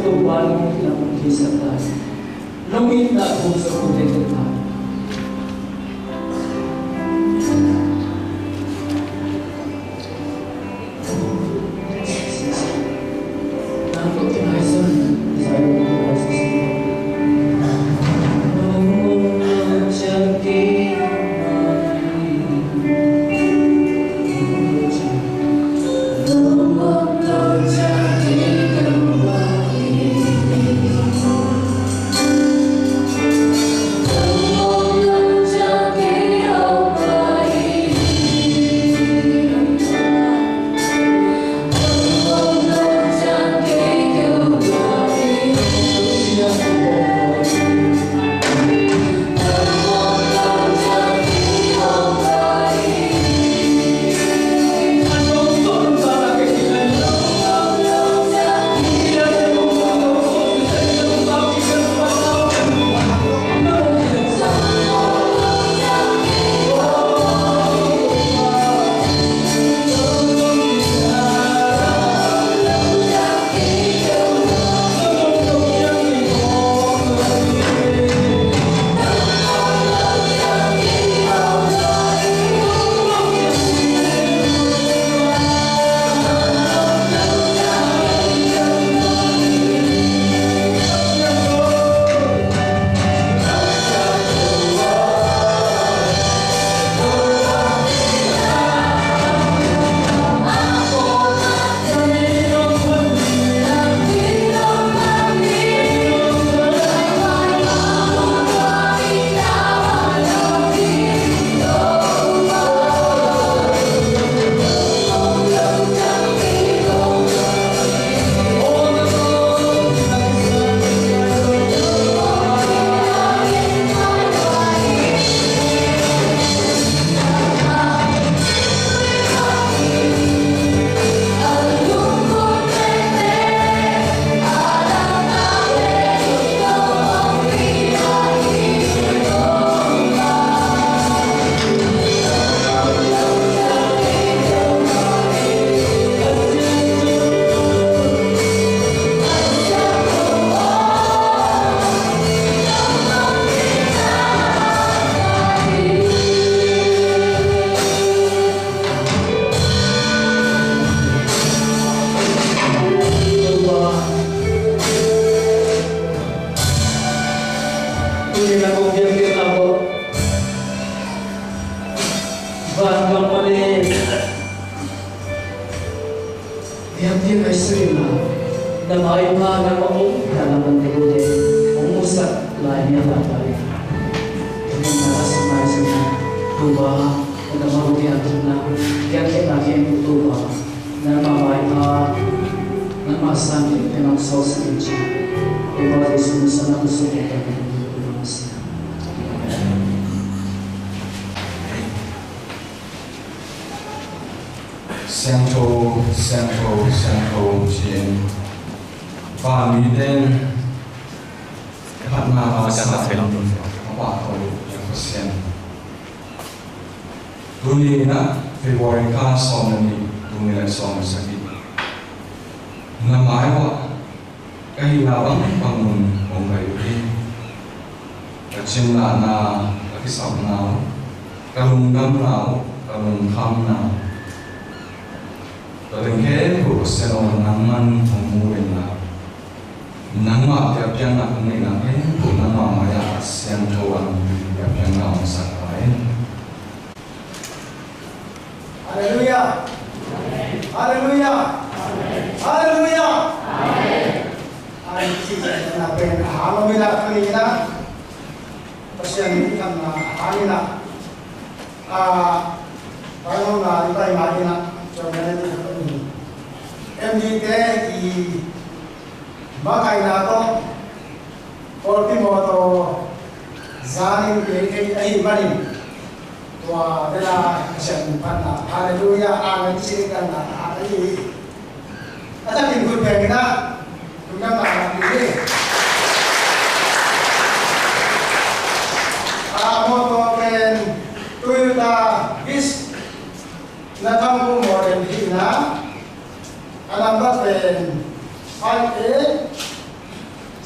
tuan yang kisah Lumit na kung sa kulitin na.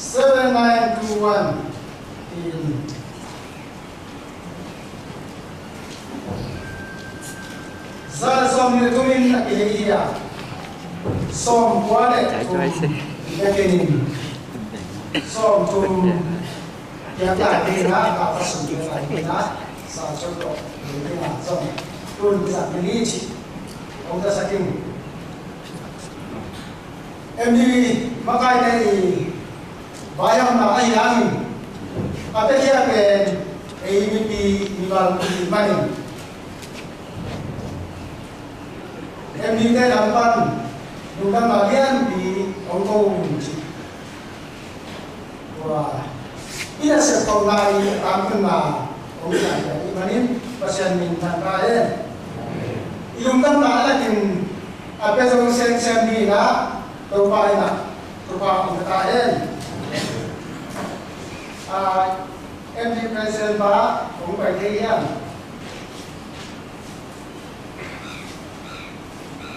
7921 in Zara som ni tumin na kinihiya som kuane yakin som tum yang tadi na kapas na sa choto ni na som tun bisa belici ông ta saking em đi makai này bayang na ay namin at siya ken ABP niwal mani em đi tới làm văn đúng đang mà liên thì ông cô và ít là sẽ còn lại làm phần mà ông lại cái mà nên và xem mình tham gia đấy yung đang nói là tìm à bây giờ xem đi đã tôi phải là tôi vào người ta đấy à em đi present ba cũng phải thế nhá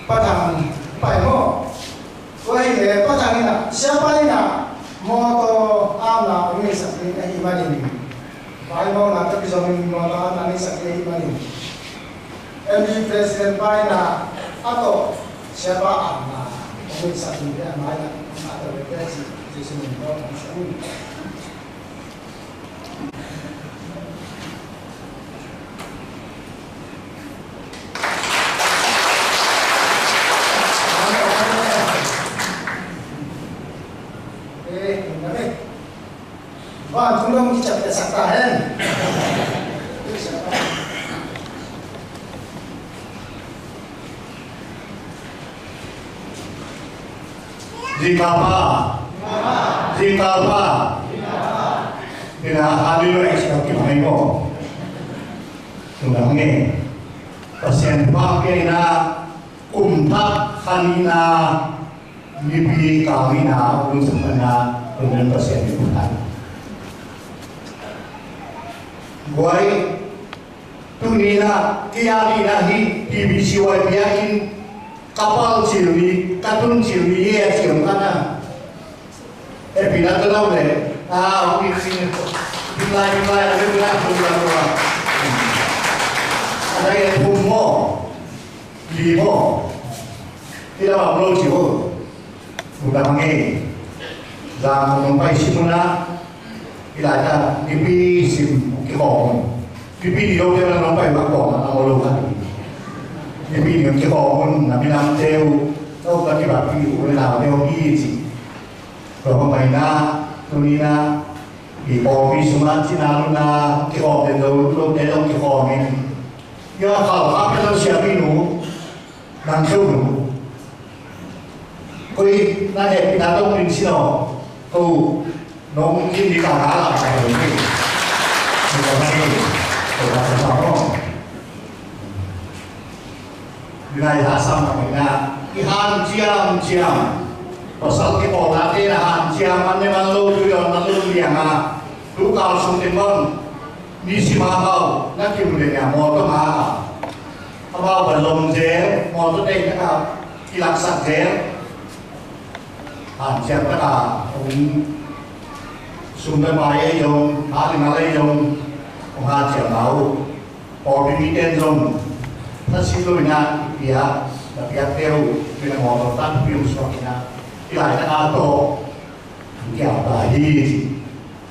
Padang Paimo. Wahai Padang ini, siapa ini? Moto ala ini sakit iman ini. Paimo nanti bisa moto ala ini sakit iman ini. MD Presiden Paina atau siapa ala ini sakit iman ini atau berkesi di sini moto ini. Wah, chúng ta chặt để sạc tà hen. Jika apa, ina halilo ekspektif mengo, tundangi, pasien pakai na kumtak kanina, libi kami na untuk mana dengan pasien itu kan. Guai tunina kiari nahi dibisiwai biakin kapal silwi katun silwi ya silkana pina tahu deh ini sini bila ada yang humo limo tidak mau jiwo udah mengi jangan mempai simuna tidak ada dipi sim kong dipi di đâu dia orang mempai bakong atau lokan dipi di kong nabi nam teu tau kaki bapi udah nào teu gizi kalau pemainnya tunina di kopi semua cina luna kong dan lo dan kong ini ya kalau apa tu siapinu langsung koi nade pinatong prinsino tu nong mungkin di kamar lah saya ini Bilai hasam namanya ihan ciam pasal kita nanti han ciam ane malu juga malu lianga tu kalau sumtimon ni si mahal nak kemudiannya motor mahal apa belum jer motor deh nak kilaksak jer han ciam tak sumber maya jom hal malay jom Mga Tiamau, o bimiten zon, na silo na ipiya, na piyateo, pinamototang piyusok na, ilay na ato, kaya bahid,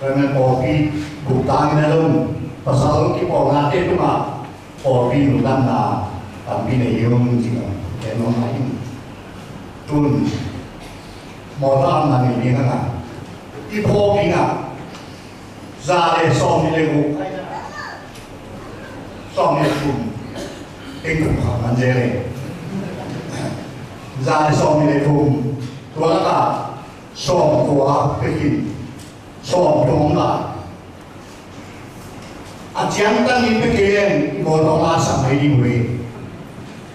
kaya kopi, butang na doon, pasal kipo natin ito nga, kopi nulang na, ang pinayong sino, kaya nung maing, tun, motor ang nanili nga, ipopi nga, zale som nilego, som nilego, tingkong kaman jere. Zale som nilego, tuwa ka, som tuwa pekin, som tuwang ka. At siyang tangin pekin, ibotong asa may dimwe.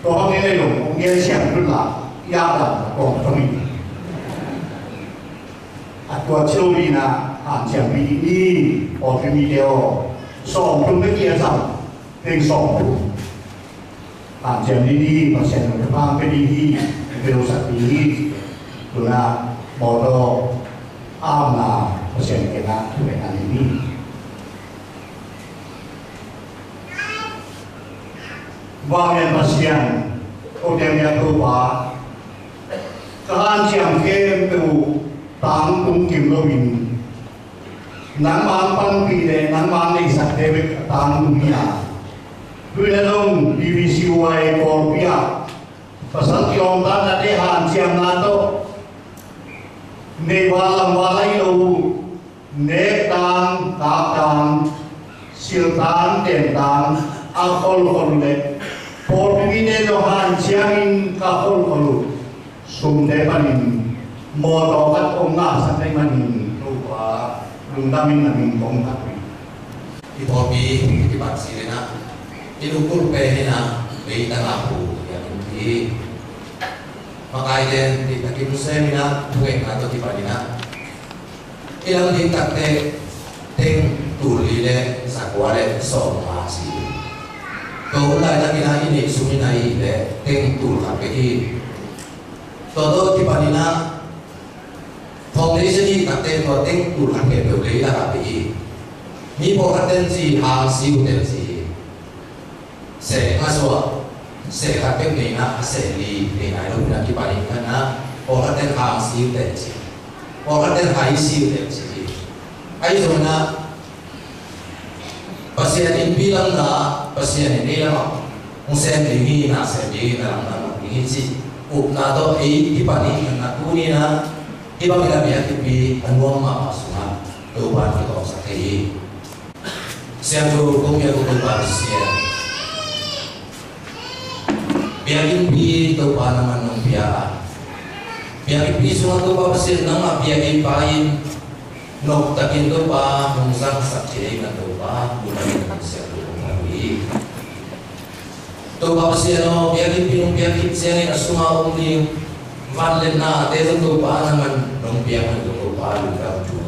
Tuwang nilego, kung yan siyang tula, iyakan kong pangin. At tuwa chilwi na, ang siyang pinili, o pinileo, som tuwang pekin sa, ting som tuwang. Ang siyang nili, pasyan ng kapang pinili, pero sa pinili, tuna, moto, amna pasien kena tuan ini. Wangen pasien odeng yang lupa kahan siang kem tu tang tung kim lowin nang mang pan pide nang mang ni sak debek tang tung ya Duinalong divisiway korpia pasal tiong tanda dehan siang nato ne walang walay lo ne tang kakang siltan tentang akol kolule porpine lohan siangin kakol kolu sumde panin moto kat onga santai manin lupa lundamin namin kong kakwi Ipopi di Barcelona inukur pehina bei tangapu yang inti makaiden di kaki musemina bueng atau di padina ilang di takte teng tulile sakwale somasi kau ulai tak kina ini sumina ile teng tul kapi todo di padina foundation di takte to teng tul kapi beli lah kapi ni pokaten si hang si utel si se aswa se kapek ni na se li ni na lu na ki pari kana pokaten hang si utel si pokaten hai si utel si ai so na pasien in bilang na pasien ni la mo se ni na se ni na na ni si up na to ai ki pari na tu ni na iba bila biya ki pi anwang ma masuna to ban ki to sa kai siang tu kong ya kong bersiap. Biarin pi tu pa naman nung biya. Biarin pi sungat tu pa pasir nang biarin pain nok takin tu pa nung sang sakit na tu pa bulan ng siya tu kami. Tu pa pasir no biarin pi nung biarin siya ni asuma uli vanlen na teso tu pa naman nung biarin tu pa lugar tu.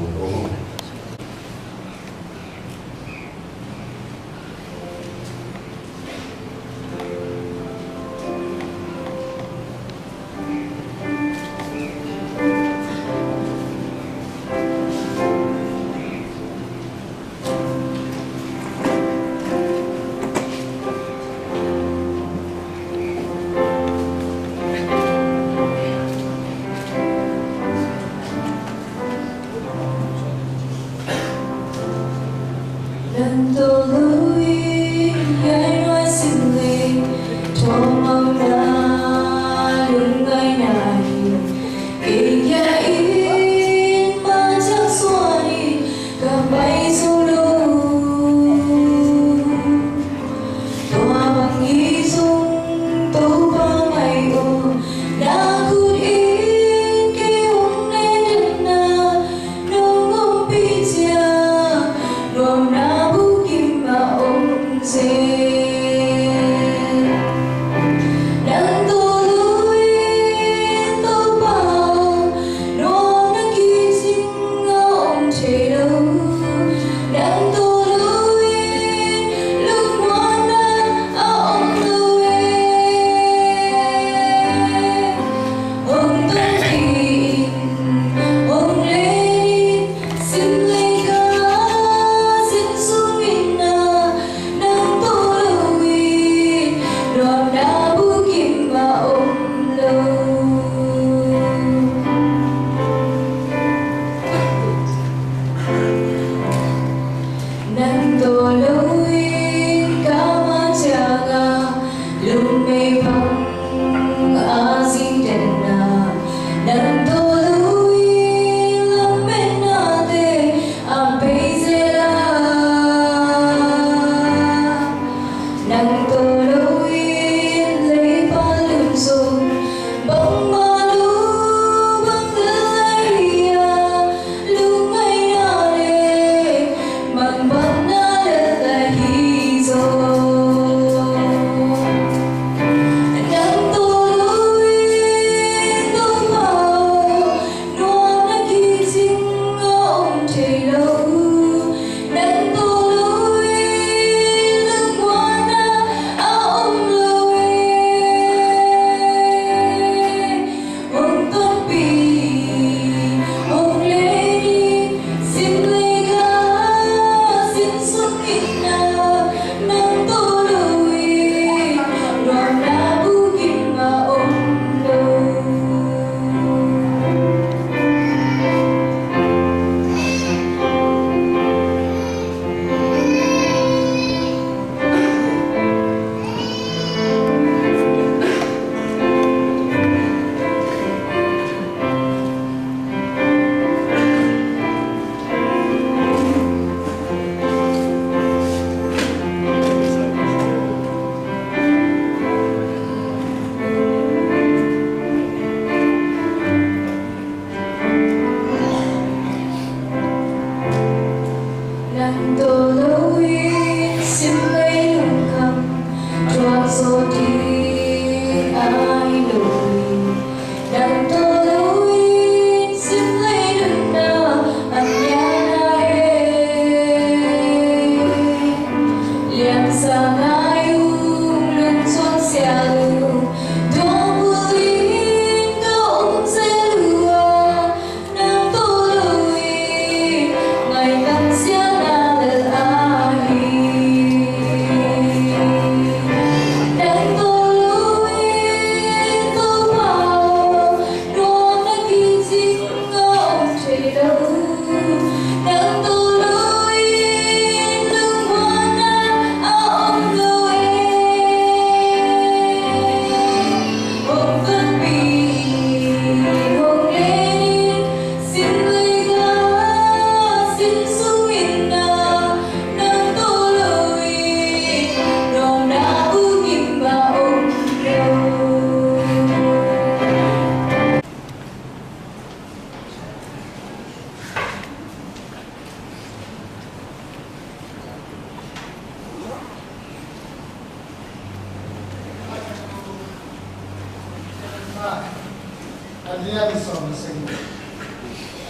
Adrian Son sing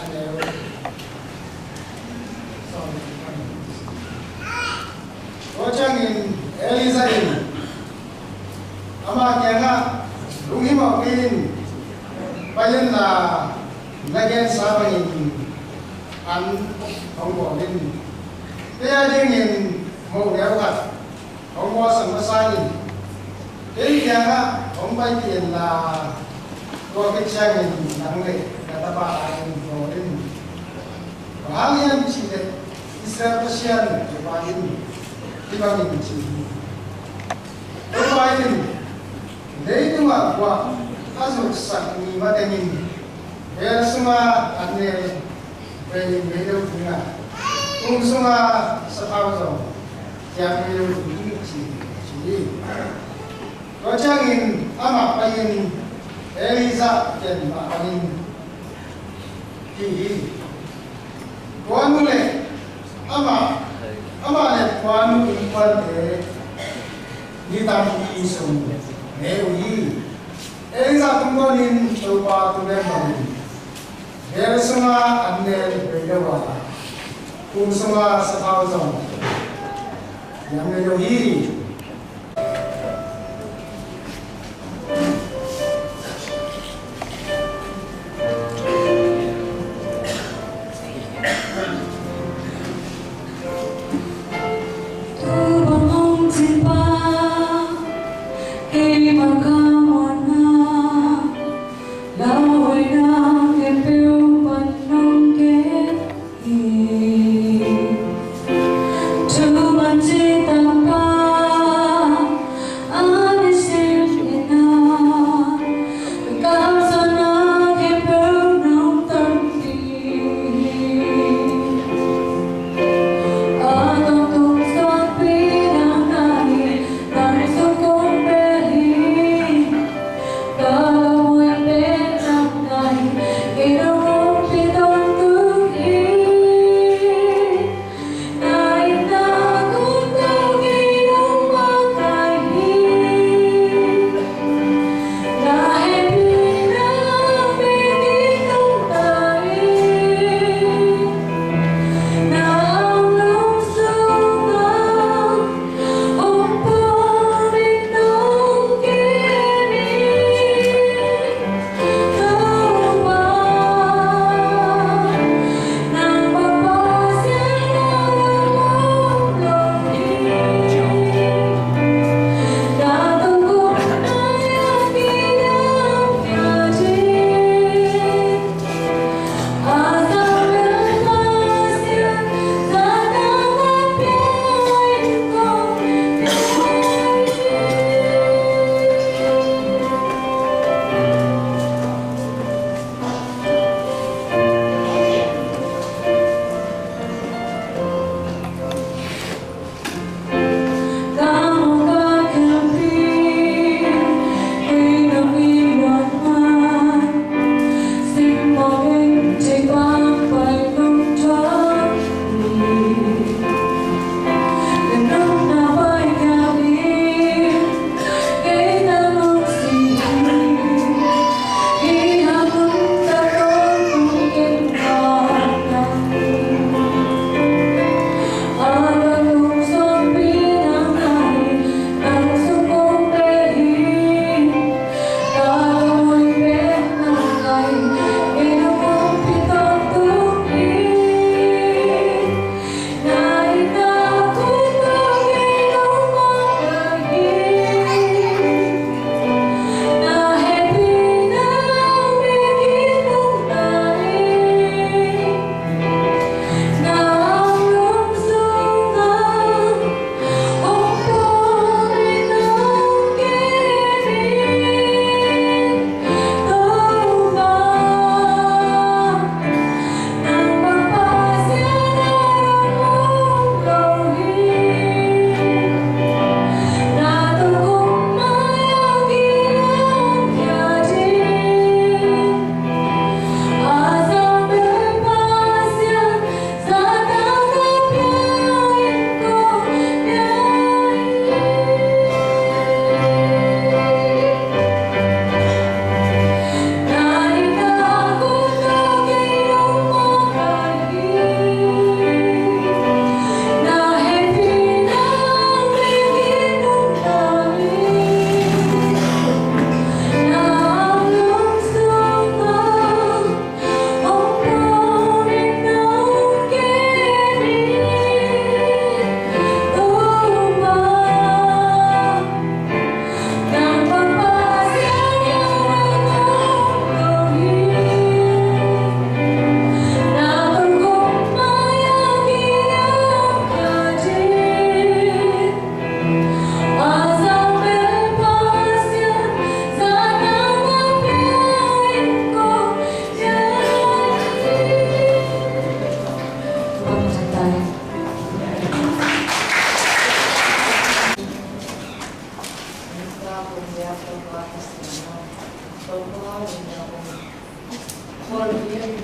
and Wajang in Eliza in Ama Kianga Lungima Pin Bayan la Lagan Sabang in An Hongbo in Kaya ding in Mo Yakat Hongbo Samasayin Kaya Kianga Hongbay Tien la Có cái trang này nắng lệ là ta bảo anh có đến bahalian chỉ để Israel Persian để bảo anh đi vào mình chỉ đối với anh đấy nhưng mà qua áp dụng sẵn như mà tên mình bây semua anh này về về đâu cũng là cũng semua setahun rồi yang về đâu cũng chỉ có trang in amat bayin Eliza dan Ma'anin Kihi Kuanu le Ama le kuanu impan Hitam isung Neui Eliza tungguin Coba tulen bangun Biar semua ane berdewa Kum semua setahun Yang neui Too much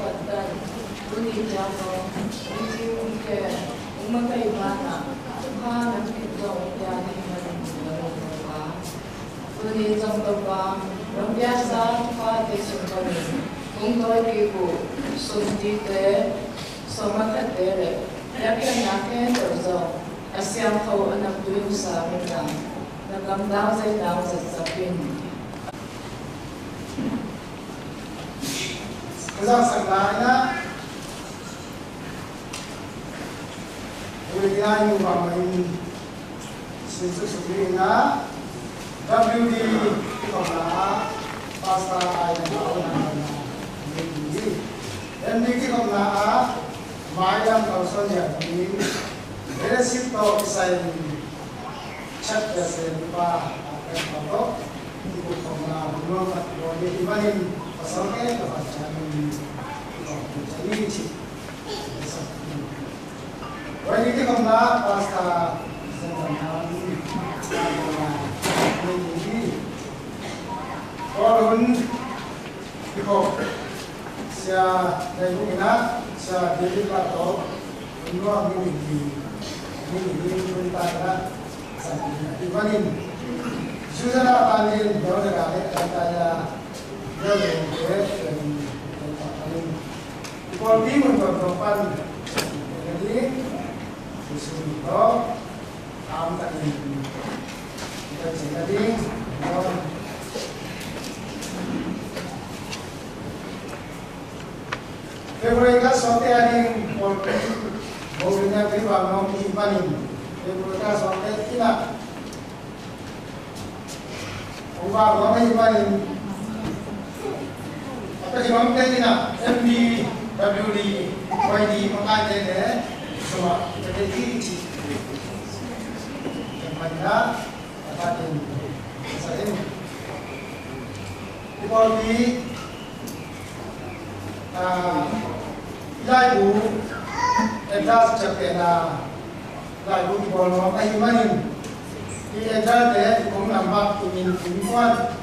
Patan, Budi Jamo, Budi Unke, Umakai Mana, Tuhan Kita Jadi Menunggu Budi Jangkaba, Rambiasa Pati Sumpani, Ungkoi Kibu, Sundite, Somakatele, Yakin Yakin Terzo, Asyam Kau Anak Tuyong Sa Minang, Nagamdaw sa Sapin. Kazang Sanggana, Ulian yung pamain sinususubihin na WD ito na basta ay nagkakaroon na MDG. MDG ito na mayang kauson niya. Beresit to isay chat kasi pa ang pato. Ito ito na bulong at bulong. Ibanin pasangke kapag siya Inici. Wani kita kena pasca sebenarnya ini. Orang itu sia dari mana sia dari plato dua ini perintah ibanin susah paling jauh sekali katanya jauh Kalau di mencoba jadi disuruh kamu tak ini kita jadi Februari sampai hari bolehnya beri bangun ibanin Februari sampai kita ubah bangun ibanin apa sih bangun kita MD WD, YD, makanya semua jadi tinggi. Yang mana dapat saya di lagu entah cepena lagu di bawah ay manin di entah deh kung nampak ingin kumpulan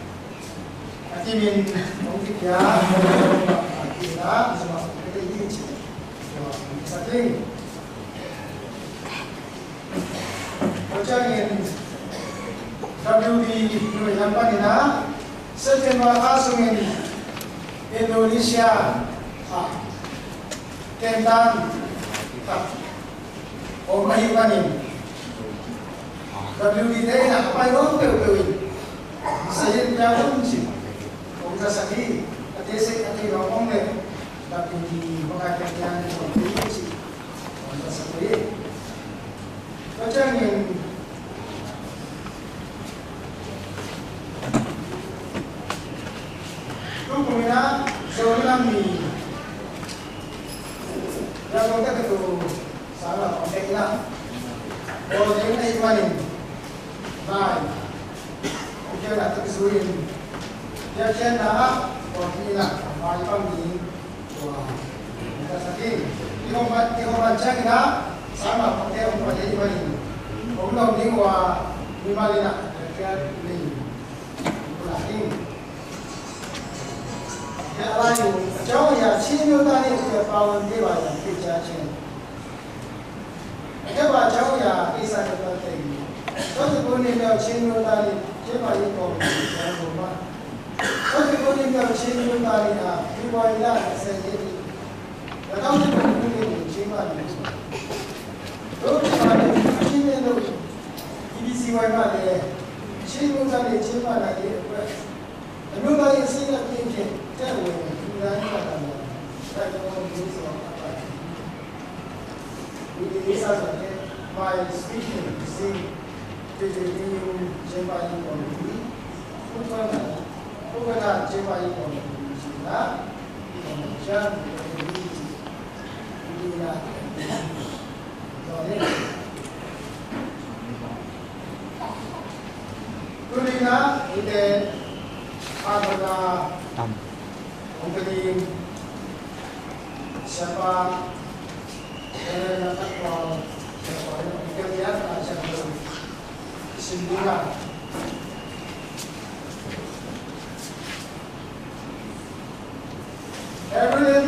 ingin mungkin ya kita semua Saking Pocangin WD Nulihan Panina Sejenwa Asungin Indonesia Tentang Omahipanin WD Day na kapay nung pewin Sayin piyawin si Kung sasaki Atesik at ilong tapi di pengkajian kompetisi untuk seperti macam yang tu kemudian seorang ni yang kita itu salah konteknya kalau dia ini imanin baik dia nak terkesuin dia cina kalau nak baik pagi kita sakit. Ikaw baca kita sama pakai untuk jadi balik. Kalau ni wah lima lina kerja ni, pulang. Ya lalu, jauh ya sini tadi kita bawa dewa yang kerja sini. Kita jauh ya kisah seperti ini. Kalau pun ni kalau sini tadi, siapa yang kau yang rumah. Kalau pun ni kalau sini tadi, ibu ayah sendiri. Kalau kita mungkin cuma ni, kalau kita ni tu, ini siapa macam sini tadi cuma lagi. Anu tadi sini lagi ni, jauh ni, kita ni macam mana? Kita orang ni semua apa? Ini sahaja. My speaking, sing, jadi ni cuma ini orang ni. Bukan cuma ini orang ni. Nah, macam ini. Tulina ite ada mungkin siapa yang nak tahu siapa yang bekerja macam simbulan. Every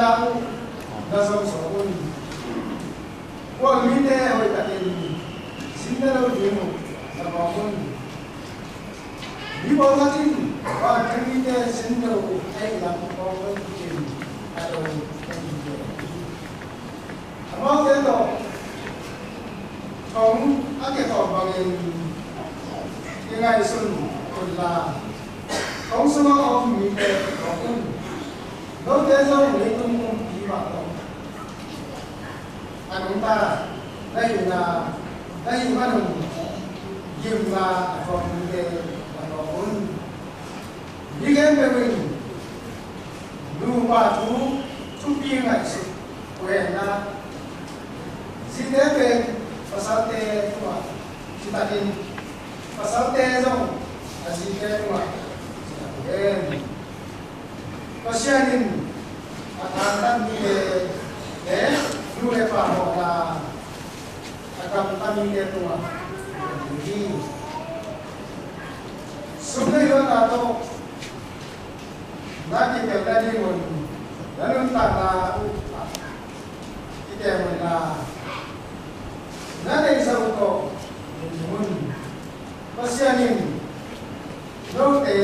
na so un ko mi te hoi ta in sin na lo di mo sa ba un mi bo ta tin ba kan mi te sin na lo ai la ko ko ki a lo amo te to không ake to bằng cái ngày xuân còn là không số ông mỹ về không đối với do mỹ tung đi vào đó anh chúng ta đây mà mình dừng là còn về là còn đi game về mình đủ ba chú biên ngày xuân quen là xin đến về pasal te tua kita tin pasal te zong aji te tua pasianin akan ni le lu le pa ho la akan kami te tua jadi sunai lo ta to na ki te la ni mon dan ta na kita mon la nanay sa uto mun pasyanin lote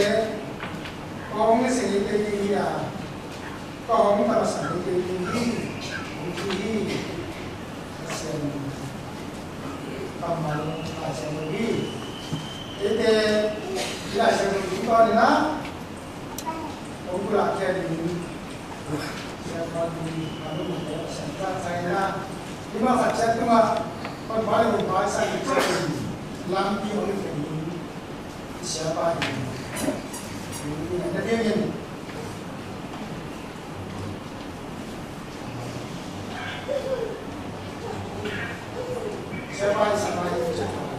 kong sige kaya kong tapasan kaya pasyanin kamal pasyanin ite bila sa uto nila kung pula kaya din siapa di ano mo sa kaya lima kacet cuma còn bao nhiêu bài sai được chơi làm gì ở cái siapa ini ada dia ni siapa sama itu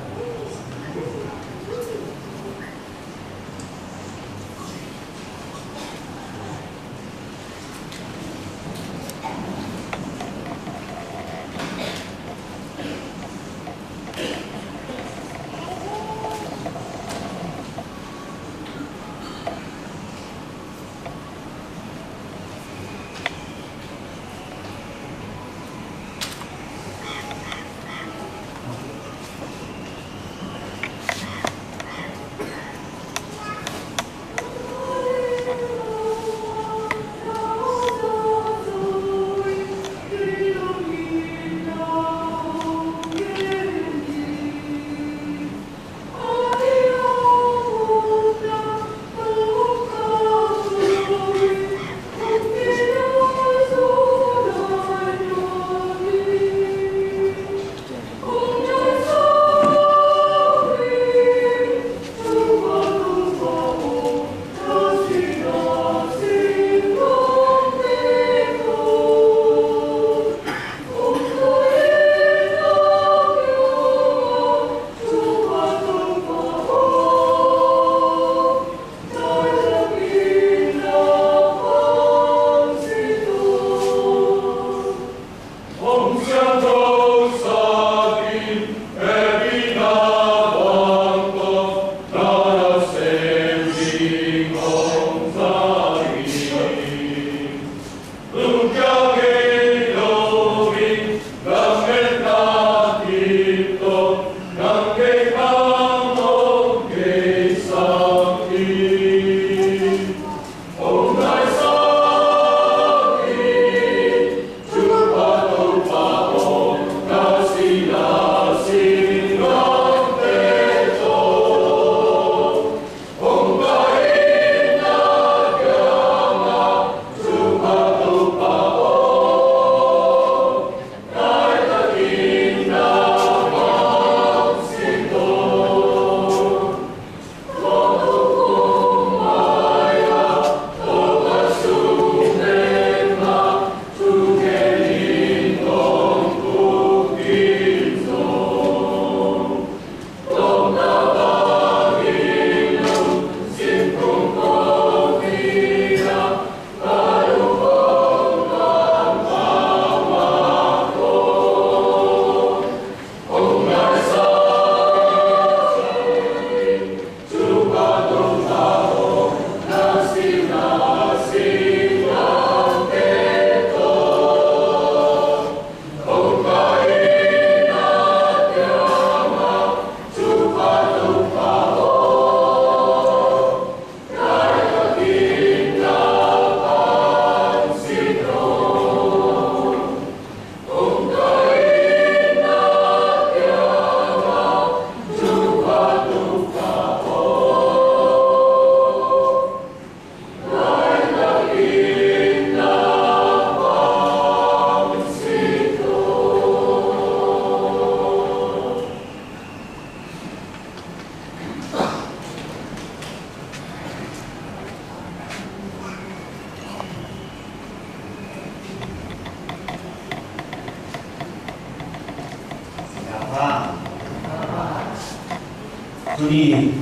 tuni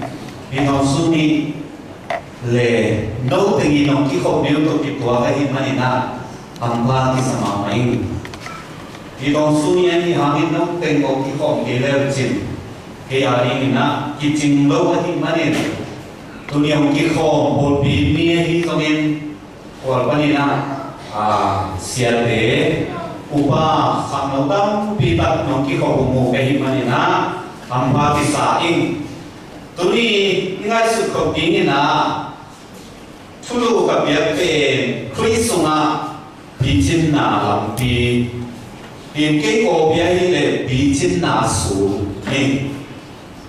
bino suni le no tengi no ki ko biu to ki tua ka hi manina ampa ki sama mai bino suni ani hangin no tengo ki ko ki le chin ke ari ni na ki ching lo ka hi manin tuni ang ki ko bol bi mi hi to min ko manina sial de upa samodam pitat no ki ko mu ka hi manina ampa ki sa ing tuni ingai su ko na tulu ka bia pe krisunga bijin na lampi in ke ko bia hi le bijin na su ni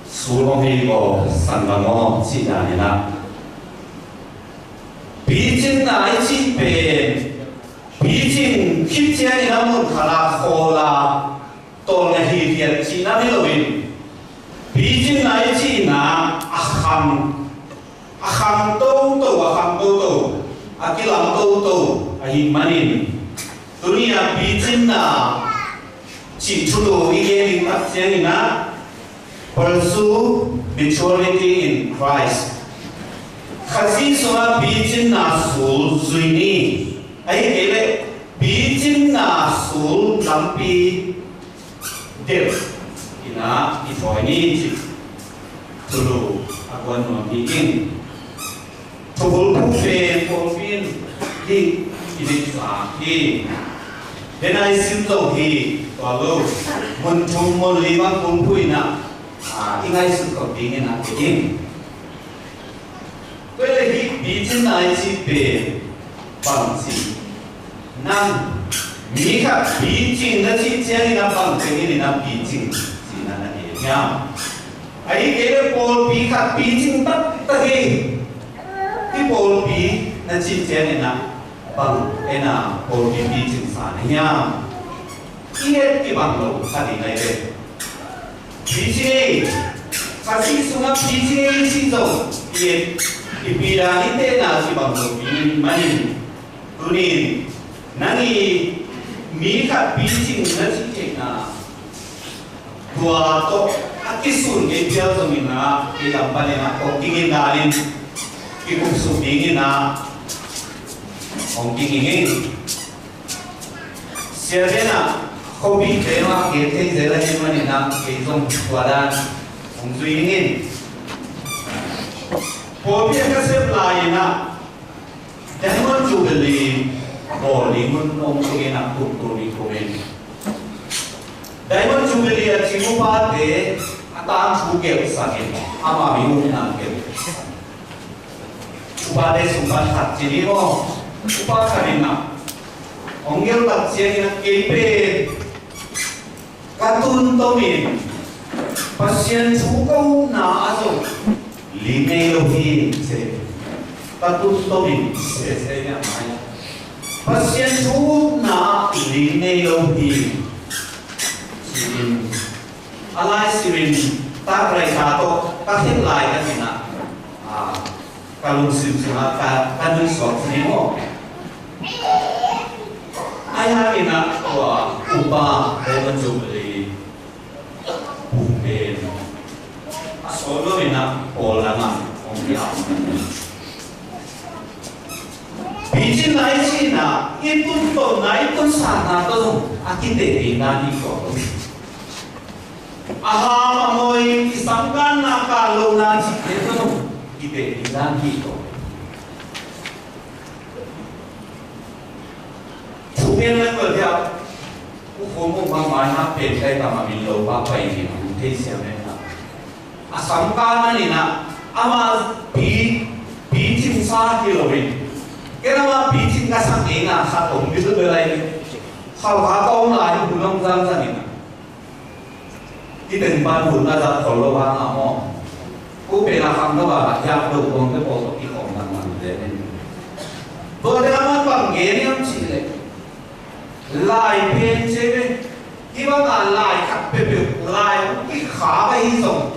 su lo hi ko san ba mo chi da ni na bijin na ai chi pe bijin khit chia ni na mun khala khola to na hi dia chi na ni lo win bijin na ai chi na akham to akilam to ahi manin dunia bijin na chi thulu ige ni patse na pursue maturity in Christ khasi soa bijin na sul zuini ai ele bijin na sul lampi del ina itoini chi thulu akwan no bikin tubul pufe polpin hi idisa hi denai simlo hi talo mun thum mon lima pulpuina ingai su ko dingin na bikin kwele hi bijin nai chi pe pangsi nan mi kha bijin na chi cheri na pang ni na bijin chi na na ni nya ai kele pol pi kha bijin tak ta hi cái bồn bí là chỉ chế này nè bằng cái nào bồn bí bí chừng phản này nha ít cái bằng lỗ ta đi này đây bí chế ta chỉ xuống áp bí chế chỉ rồi thì bí là ít thế nào chỉ bằng lỗ bí mà đi tôi đi nãy mỹ cả bí chừng là chỉ chế nào tua to cái sườn cái béo rồi mình là cái làm bài là có kinh nghiệm nào lên cái cuộc sống đi na ông kinh nghiệm xe thế nào không biết thế mà cái thế giới là như thế nào cái dòng qua đan ông duy nhiên phổ biến các xếp lại na để mà chụp được bỏ đi muốn ông cái nào cũng đi của mình để mà chụp được chỉ có ba thế ta chụp kiểu sao cái ama bị muốn làm kiểu Upade sumbat hati ni mo, upakarina. Onggel tak siang kepe, katun tomin, pasien suku na aso, lime lohi se, katun tomin se nya mai. Pasien suku na lime lohi, sirin, alai sirin, tak resato, kasih lai kan ina. Kalau sibuk kan sok ni mo, ayah ina wah ubah dengan jubli, bukan, solo ina polangan orang bijin naik Cina itu to naik to sana to akite ina ni ko, aha amoy isangkan na kalau na jike kita bilang gitu. Kemudian lepas dia, hukum mana pencet sama milau apa ini, mungkin siapa nak. Asam kanan ini nak, ama bijin sah kiloin. Kenapa bijin kasang ina satu gitu belai. Kalau kau nak bulan zaman ini, di tempat bulan ada kalau orang mau. Cô bé là không có bà giao được con cái bộ cái khổng bằng bằng để nên vừa để làm bằng ghế đi không chỉ đấy lại bên chế khi mà là lại khắp bề bề lại cái khá bay rồng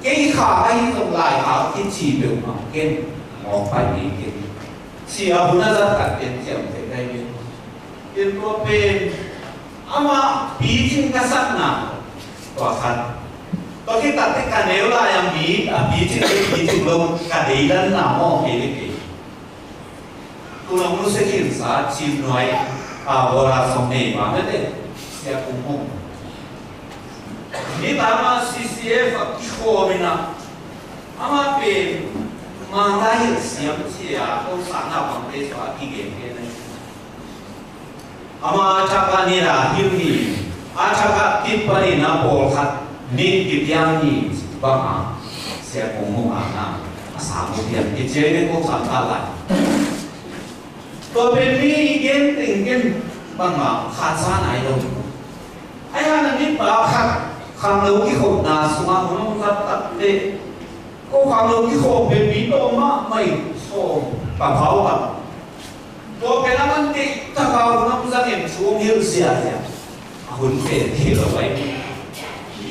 cái khá bay rồng lại áo cái chỉ được mà cái một bài đi cái chỉ ở bên đó rất là tiền chậm thế đây tiền cô bên ama bijin kasak na tòa khăn ตัวที่ตัดที่กันเอวลายยังบีจิงลงกันดีด้านหน้ามองเห็นเลยตัวเรารู้สึกสาชิมหน่อยโบราณสมัยมาไม่ได้เสียกุ้งหงนี่ตามมา CCF ที่โคมินะอามาเป็นมาได้เสียงเสียต้องสานเอาความเป็นสวัสดิเกณฑ์เลยอามาจากการนี้ละฮิวนี่อาจากการที่ปริณาโบคัดนี่กิจยังนี่บ้างเสียกุ้งหงอ่ะสามโมงเย็นกิจเจนี่ก็สามตาไหลตัวเป็นนี่เย็นติ่งเย็นบ้างขาดสารไหนลงไอ้ฮานันนี่เปล่าครับคำเล่าที่เขาหนาสมาหุ่นมันตัดเด็กก็คำเล่าที่เขาเป็นปีโตมาไม่โซ่ปะเขาอ่ะตัวเป็นอะไรที่ถ้าเขาน้ำจะเห็นช่วงยืดเสียเนี่ยหุ่นเป็นที่เราไว้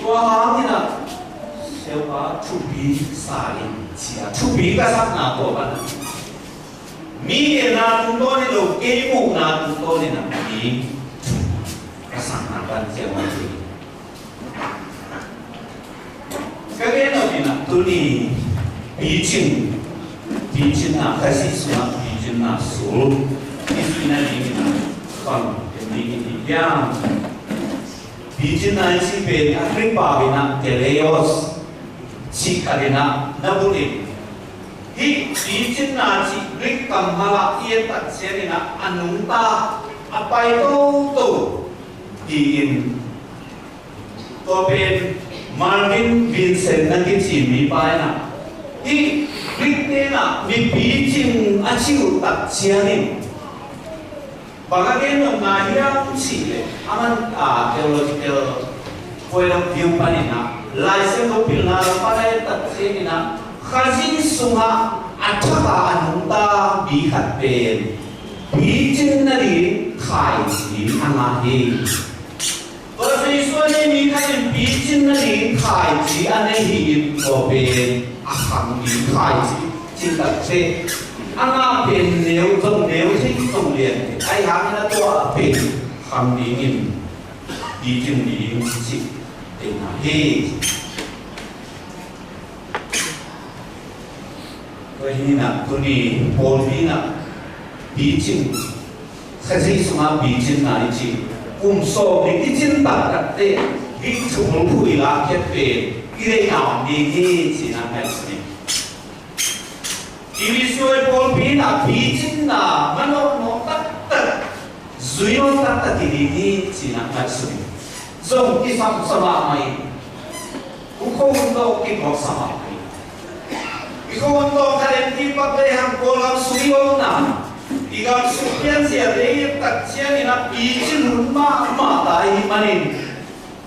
ตัวหางนี่นะเชื่อว่าชุบีสาลินเสียชุบีก็สักหนาตัวมันมีนาตุนโตนี่เราเกี่ยมุกนาตุนโตนี่นะมีก็สักหนากันเสียวันที่ก็เรียนเอาดีนะตัวนี้ปีจินนะแค่สิ่งนั้นปีจินนะสูงที่สุดนั่นเองนะฟังเป็นดีดีอย่างปีจินนะที่เป็นอัครีปาวินะเทเลโอสชิคารินะนับบุรีที่ปีจินนะที่ริกกัมฮาลาเอียตัดเสียนี่นะอนุนตาอภัยโตดีอินตัวเป็นมาร์วินวินเซนต์นั่นที่จีมีไปนะที่ริกเนี่ยนะมีปีจิงอาชีพตัดเชียนี่บางทีเราหน้าเหี้ยสิเลยอามันtheological point of view ปะนี่นะไลเซนต์พิลนาเราไปตัดเชียนี่นะข้าศึกสุงะอัจฉริยะอนุตาบีขัดเป็นปีจิงนั่นนี่ขายสีอันนั้นเองตัวที่ส่วนนี้มีใครเป็นปีจินนั่นเองขายจีอันนี้หินตัวเป็นอาหารหินขายจีจินตัดเส้นอันนั้นเป็นเนื้อที่ต้องเรียนไอ้หางนั้นตัวเป็นคำนี้หินปีจินนี้จิเป็นอะไรตัวนี้นะตัวนี้โพลีนะปีจินแค่ที่สมาปีจินนั่นจิโซ่ในที่จินตัดกันเต้ที่ถูกผู้อิลาเก็บเป็นกิเลสเอาดีที่สินะแม่สิที่วิสุทธิพลปีน่ะปีจินน่ะมันโน้ตัดจุยโน้ตัดที่ดีที่สินะแม่สิส่งที่สัมสมาไม่ผู้คนโตที่บอกสมาไม่ผู้คนโตคะแนนที่ปัจจัยหังโกลังสุริโอน่ะIkan supian siapa tak siapa ni nak izin rumah matai manin.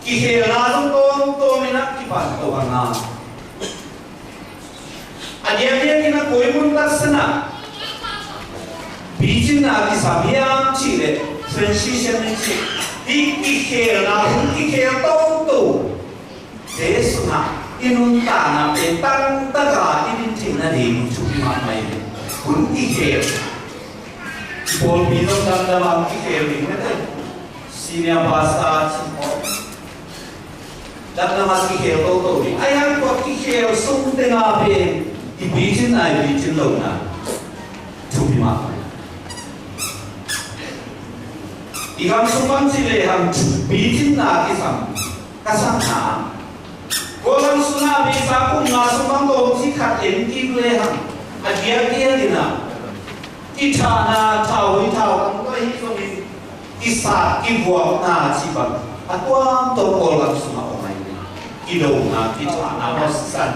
Kihela tu ni nak kipan tu mana. Aja ni nak koi pun tak senang. Izin nak kisamian cile, transition ni cile. Kihela tu. Desuna inunta na petang taga ini cina di cumi mamai. Pun kihela. Paul Pino dalam kikir ini senior pastor dalam kikir itu ni ayam kau kikir sung tengah be di bijin lo na cumi mak ikan sumang sile ham bijin na kasam na kolam suna bisa pun ngasumang tu si kat enki le ham adia di naที่ชานาชาววิชาวกันก็ฮิตรงนี้ที่ศาสตร์ที่บวกนาชีบังอัตวามตัวโกลับสมาออกมาที่โดนาที่ชานาบอสสัน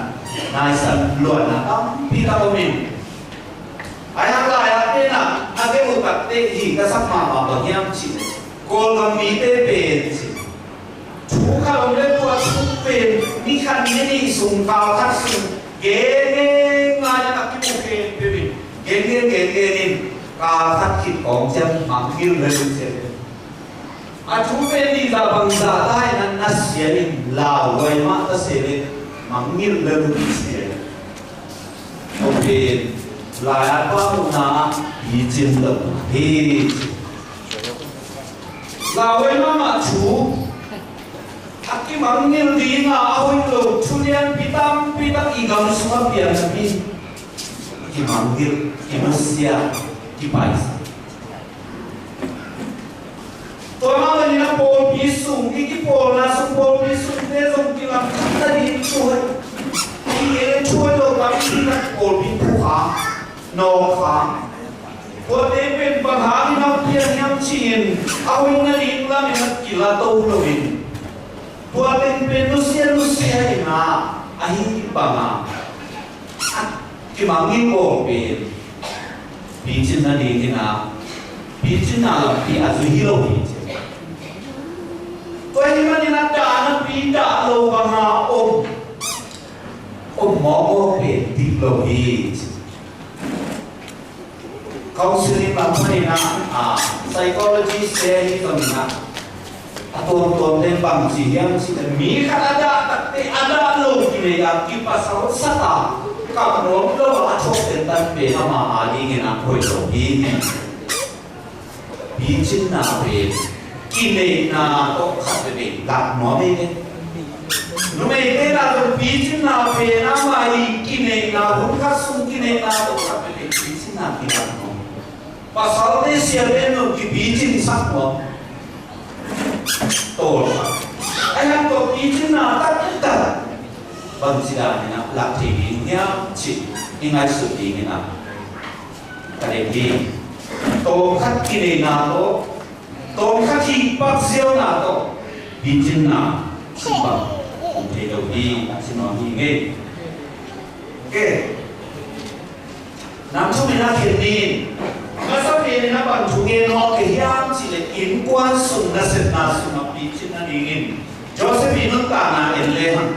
นายสันล้วนนะต้องพิจารณาไอ้ทั้งหลายนี่นะอาเกอุตัดเตหีก็สักมาบางอย่างชิโกลัมมีเตเป็นชิชูข้าวเล่ตัวชูเป็นนี่ขันนี่สูงข้าวขัดสูงเก๋งานนักที่มุกเป็นเป็นเก่งนี่การทัดขิดของเจ้ามังคิวเลยเสียอาชูเป็นนี่ลาบังซาได้นั้นนัสเสียนี่ลาวไว้มาตั้งเสียเลยมังคิวเลยเสียโอเคลายป้ามุนาอีจินเลยเฮ้ลาวไว้มาชูท aki mangil di nga ahoy lo chulian pitam igam sunga pian sabi ki mangil ki masya ki paisa to ma ni na pol bisung ki pol na sung pol bisung de sung ki lam ta di chuai ki ye chuai lo ta ki na pol bi pu ha no kha to de pen pa ha ni na pian yam chin ahoy na ling la ni na ki la to lo in buatin penusia ina ahi panga kimangin ko pe bijin na dingina bijin na la pi azuhilo bijin to ni manina ta na pi da lo panga mo ko pe diplo bijin counseling pa na psychologist say ito na atau dan bangsi yang sudah mikir ada lo kini yang kipasal sata kalau lo acok tentang nama ali ngena koi lo ini bijin na be kini na to khabe lak no be no me be na to bijin na be nama i kini na bunga sung kini na to khabe bijin na kina no pasal de siapa no ki bijin sak no tol ayam to bijin na tak bang sida ni na lak thi nya chi ingai su ti ni na kare di to khat ki ne na to khat thi pak seo na to bijin na si ba te do di si no ni nge ke nam chu ni na khen ni masa pe na ban chu ge no ke hiam chi le in quan sun na set na su na pi chin na dingin Joseph inut ta na en le han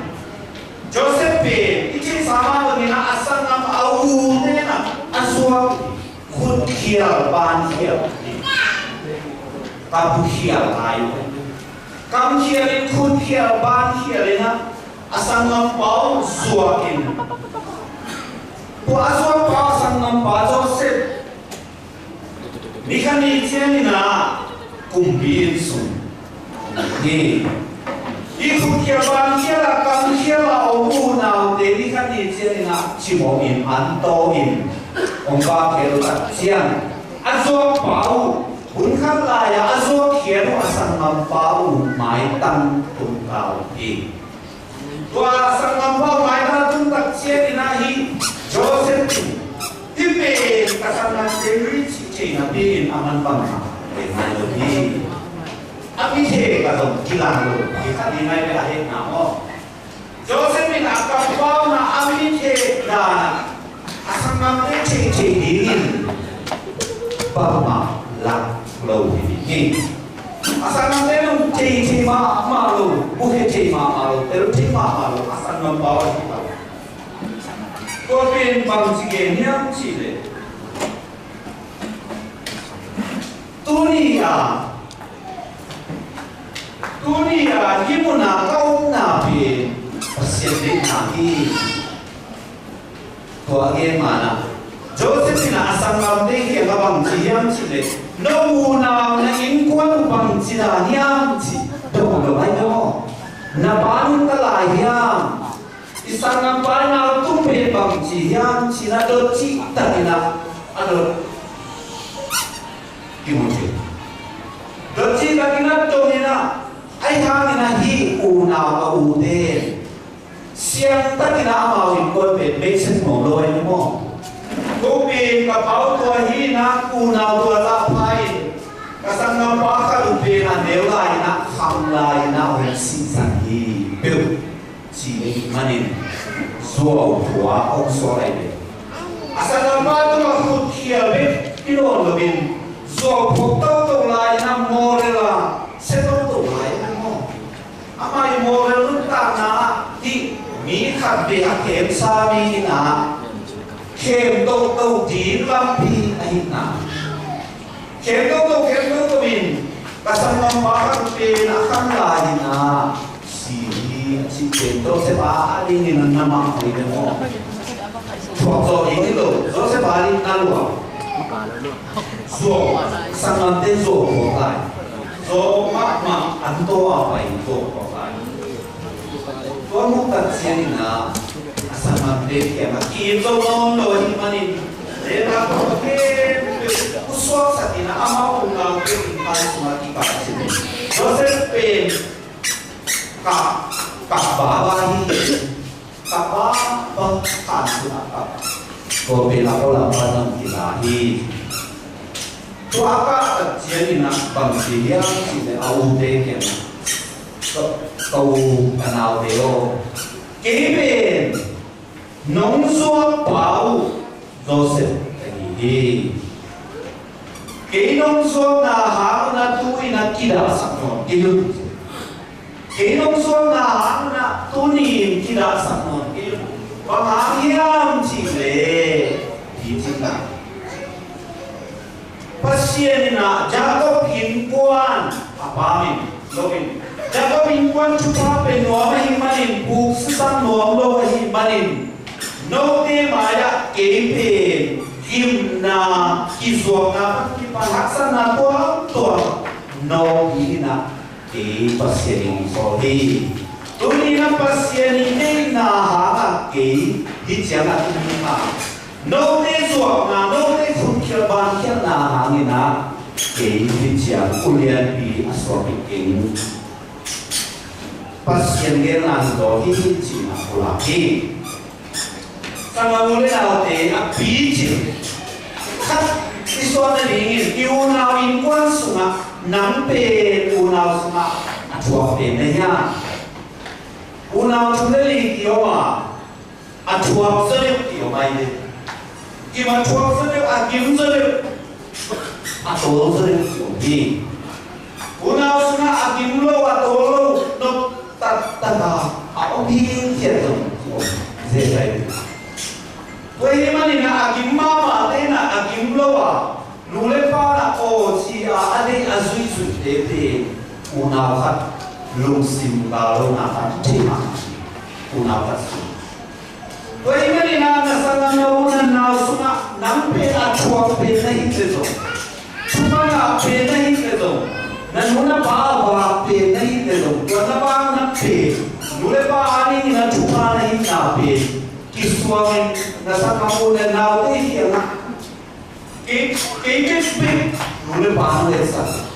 Joseph pe ichi sama ni na asan nam au ne na aswa khut khial ban khial ka bu khial ai kam khial khut khial ban khial na asan nam pau suwa in po aswa pa asan nam pa Joseph Nikani tiani na kumbin sun ni ikut kiaban kiala kam kiala obu na de nikani tiani na chimo in anto in ongba kelo ta tian azo pau bun khat la ya azo kielo asang mam pau mai tan tung kau i tua asang mam pau mai tan tung tak tiani na hi Joseph tipe kasana dewi cina bin aman bangsa dengan lebih abi he kalau kilang lo kita di mai be ahe namo Joseph bin akam pau na abi he dana asam nam ce dingin pama lak lo ini asam nam ce ma lo bukan ce ma lo pero ce ma lo asam nam pau kita ko bin bangsi ge nyam chile dunia gimana kau nabi persiapin lagi to bagaimana Joseph na asal ngamde ke babang siam sile no na ingkuan bang sida niam si to lo ayo na banu talayam isang nampal na tumbe bang siam sila do cita nila ano Kimoti. Doci bagina tomina, ay hangina hi una ude. Siang takina mau ikut bebesen mo loy mo. Kopi kapau to hi na una to lapai. Kasang na baka lupe na nelai na hamlai na sinsan hi. Bil si manin. So tua ong so lai. Asal nama tu makut kiabe kilo lebih. So photo to lai na morela seto to lai mo amai morel ta na ti mi khat be a kem sa mi na kem to di lam pi ai na kem to min kasam nam ba ka pe na kan lai na si kem to se ba ali ni na ma ni mo so ini lo so se ba ali na lo so sangat tenso kotai so mak anto apa itu kotai ตัวมุกตัดเสียงนะสมัครเด็กแก่มากินโซโล่โดยที่มันเรียนรับโอเคผู้สวดสัตย์นะอามาอุณาเป็นการสมาธิปัจจุบันเราจะเป็นกับบาบาฮีกับบาบังคับสุนัขก็เป็นเราเราพนันกีฬาฮีตัวอากาศเจียนี่นะบางทียังสิ่งเอาเด็กแก่มาก็กันเอาเดียวเก็บเป็นน้องสวดเปล่าโจเซฟแต่ดีเก็บน้องสวดนะหางนะตัวนะกีฬาสักหน่อยกิลุเก็บน้องสวดนะหางนะตัวนี้กีฬาสักหน่อยกิลุบางหางยังจริงเลยดีจริงนะpasien na Jacob inkuan apamin lobin Jacob inkuan chupa pe nuama himanin buk sisang nuam lo himanin no te maya kepe kim na kizuak na kipanaksan na tuang no hina ke pasien soli tuli na pasien ini na hanga ke di jangan kumima no te zuak na no te ban kia na hangin na ke di chiang ulian bi aswaki king pasien gen an do hi chi na ulaki sama mule na te a bi chi khat iswa na ling yu na in kwan sunga nam pe u na sunga atua pe ne ya u na chu le li ki wa atua se le ki mai de Gimana tuang sedek, agim sedek, atau sedek yogi. Unau sana agim lo atau lo no tata, apa bikin kita zai. Kau mana na agim mama, ada na agim lo nule para si ada azui sudah unau kat lungsim kalau nak cima unau kat. Kau ini na nasangan naunan nau sunga nampe atua pe nahi tezo, cuma na pe nahi tezo, nanuna bawa pe nahi tezo, wana bawa nampe, nule bawa ani na cuma nahi nape, kisuangin nasangan naunan nau te hiana, kekes pe nule bawa lesa,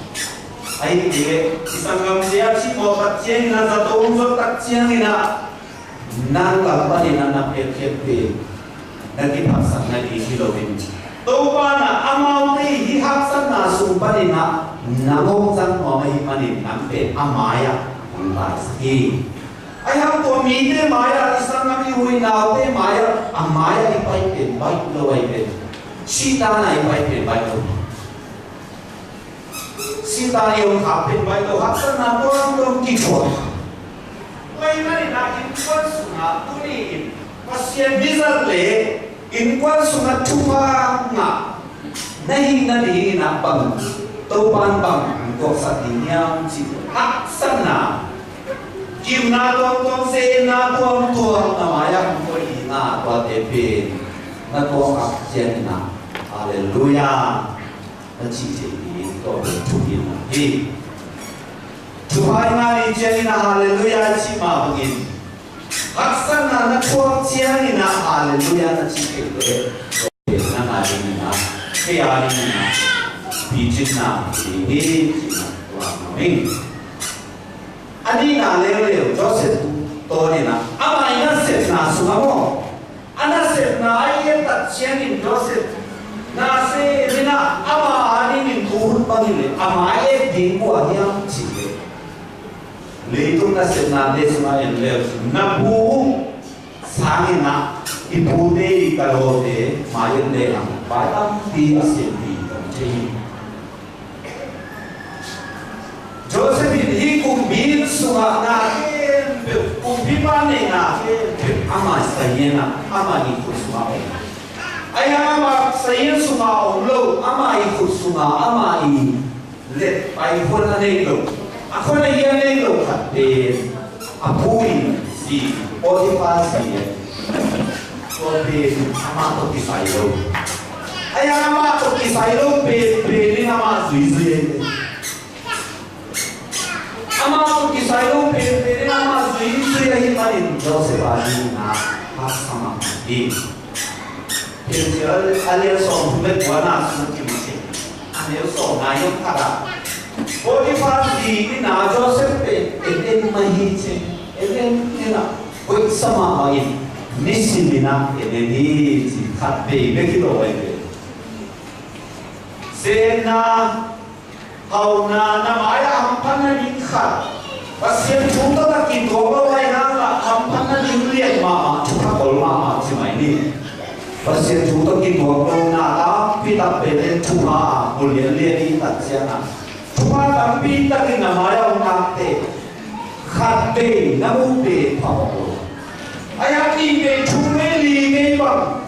ayi keke isangam siap si mau kacian na satu unsur kacian na. Nang lampa ni nana pepe, nanti paksa nanti hilowin. Tupa na amaw ni hihaksan na sumpa ni na namoksan mo mahimanin nampe amaya ang basaki. Ayang to mide maya isang nami hui na te maya amaya ipaipen baik lawaipen. Sita na ipaipen baik lo. Sita yung kapen baik lo haksan na tuang kikwa. Kau ini nak inkuan sungai tu ni pasien bizar le inkuan sungai cuma ngah nahi nahi nak bang topan bang kau satinya cip hak sana kim na tuang se na tuang namanya kau ini na tuang tepi na tuang aksian na haleluya na cip ini kau bertukin lagi Tuhan ngani jadi na haleluya cima begin. Haksan na tuang ciani na haleluya na cike ke. Na ngani na kaya ni na bijin na ini cina tuang ming. Adi na leo Joseph to ni na. Ama ina set na sumamo. Ana set na ayat tak ciani Joseph. Na se rina ama ani ni turun pangile. Ama ayat dingku ayam cike. Leitung na senade sumayan leos nabu sangi na ipude ikalote mayan le ang bayang di asendi tamcei Joseph ini kumbin sunga na kumbipane na ama sayena ama ikut sunga ayah ama sayen sunga lo ama ikut sunga ama I let ay pun ane lo Ako na iyan na ito kapit apuin si Potiphar si amato kisayo. Ay amato kisayo pwede naman suizuyen. Amato kisayo pwede naman suizuyen hi manin Joseph ali na sama di Pinjal alil som met wana sun kimse alil som na yung kara Potiphar di na Joseph eden mahiche eden ina wait sama main nisimina edeni khatte bekito wai sena hauna na maya hampana ning khat pasien thungta ta ki dogo wai na la hampana ning lian ma ka kol ma chimai ni pasien thungta ki dogo na la pita pele thuma bulian lian ni ta chiana thuma tampi ta ki na maya unakte khatte na mu pe phao ayati be thume li ge bang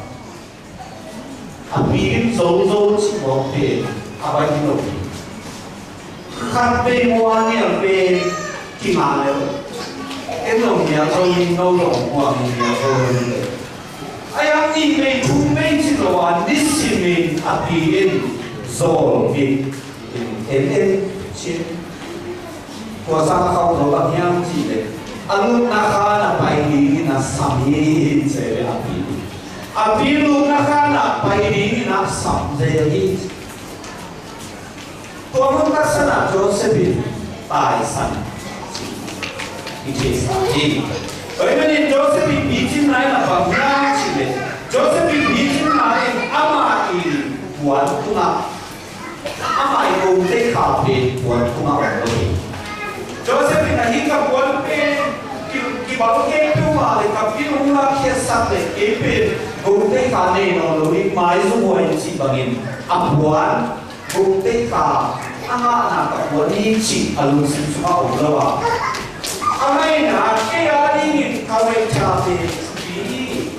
Amin zo chi mo pe abai ni no khat pe mo ani pe ki ma le en no nya zo yin no lo mo ni nya zo ni aya ni me thu me chi lo wa ni si me api en zo ni en chi ko sa ka ko ba nyam chi le anu na kha na pai ni na sami che le api apilu nakana paini na samjei tuamun kasana Joseph taisan ikesa ini oimeni Joseph bijin nai na bangna chile Joseph bijin nai ama i buat tuna ama i gomte kape buat tuna orang Joseph na hika buat pe ki baru ke tu ma le kapi nuna kiasa le kepe Bukti ka ni no lui mai su moi chi bangin abuan bukti ka anga na ka wani chi alun sin su ma olawa amai na ke ani ni ka we cha pe bi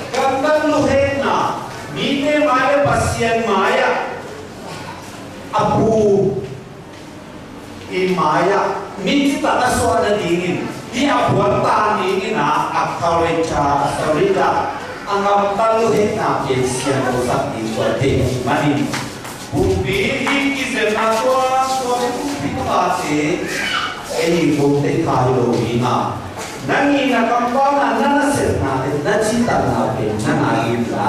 gandan lu he na mi ne mai pasien maya abu i maya mi ti ta na so na dingin di abuan ta ni na akawe cha sarida angam talu he na ke sian ko sak ni ko te mani bumbi ki se na ko bumbi ka te ei bumbi ka lo ni na nangi na kam pa na se na te na chi ta na pe na na yi la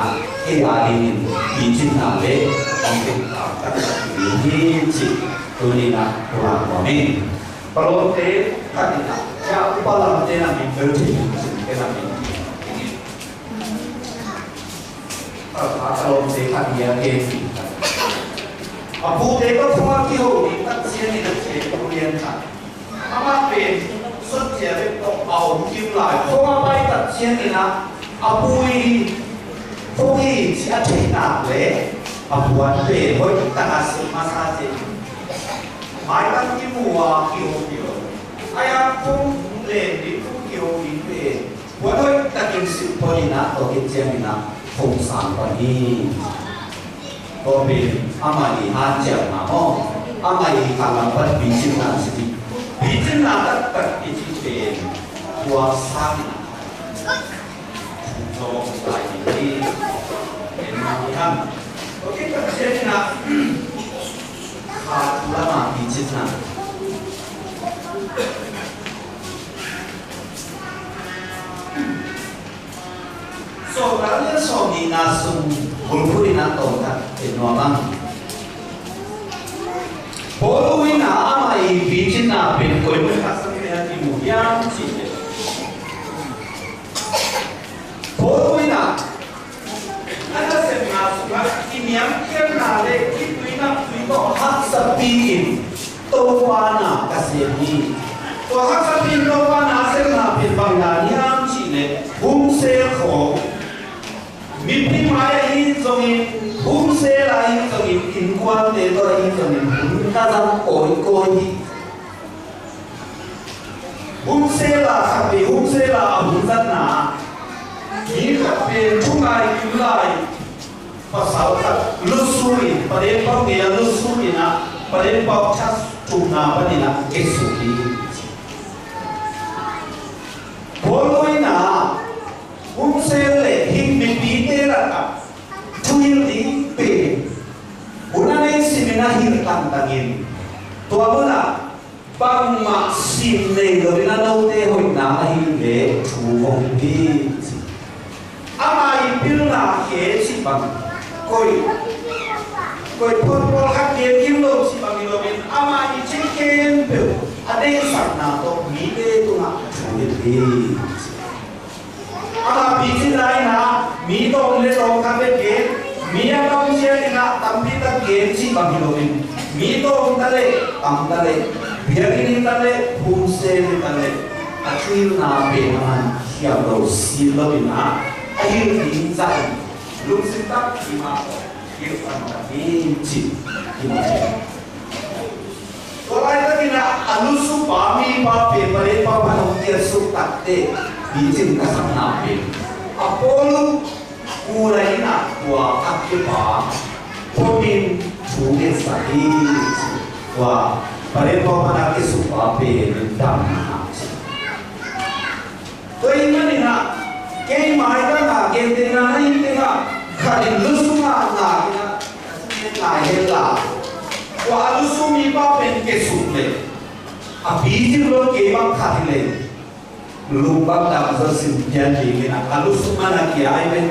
e a ni ki chi na le bumbi ka ta ni chi to ni na ko la ko ni palo te ka ni na ya pa la te na mi pe chi ke na mi kalau sehat dia kesi. Abu teko semua kio ni tak sian ni tak sian kemudian kan. Apa pen sut dia betul au kio lai. Semua baik tak sian ni na. Abu ini, pokoknya si aceh nak le. Abuan pe, hoi tak asal masa je. Mai tak kimua kio. Ayah pun le di pun kio di pe. Buat hoi tak kimsi polina atau kecian ni na. Không sản và đi có bên amai han chợ mà ho amai khả năng bắt bị chim là gì bị chim là tất cả cái chim về qua sang cho lại đi đến năm ok các bạn là khá là mà bị chim là so kalian so ni nasum bulbuli na tongkat enuamang poluwi na amai bijin na pin koi kasam kaya di muhyam chile poluwi na ada se nasum kiniam kian na le kitui na tuito hak sapiin towana kasemi to hak sapiin towana se na pin banganiam chile se kho Mimpi maya hi zongin, hum se la hi zongin, in quan de to hi zongin, hum ta zang koi hi. Hum se la khapi, hum se la hum zan na. Ni khapi thungai kulai, pasal khat lusui, pada pau dia lusui na, pada pau chas tuna pada na kesuki. Boloi na. Hum se le hing mi pi te la ka tuil di pe una nei simina hir tang tangin to amuna bang bang ma sim nei lo na no te hoi na hi le thu hong hi ama I pil na ke si bang koi phun pol khắc kiến kim lo si bang lo bin ama I chicken pe ade sak na to mi te tu na thu hi ama pi chin lai na mi to le to ka be ke mi a dong che na tam pi ta ke si bang lo bin mi to ta le am ta le biagin ta le phum se ta le athil na pe man hiam lo si lo bin na ai din zai lung sin tak ki ma ki fan ta ni chi ki ma to lai ta kina alu su pa mi pa pe pare pa pa no ti su tak te bi chin ka sam na pe apolu kurai na wa ak ki pa pomin chu ge sa hi wa pare pa pa na ki su pa pe dam na to imani na ke mai ka na ke te na ni te na khalin lu su na na na he la wa lu su mi pa pen ke su le a bi ji lo ke ba kha le lu ba da so sin pian ji ke na lu su ma na ki ai ben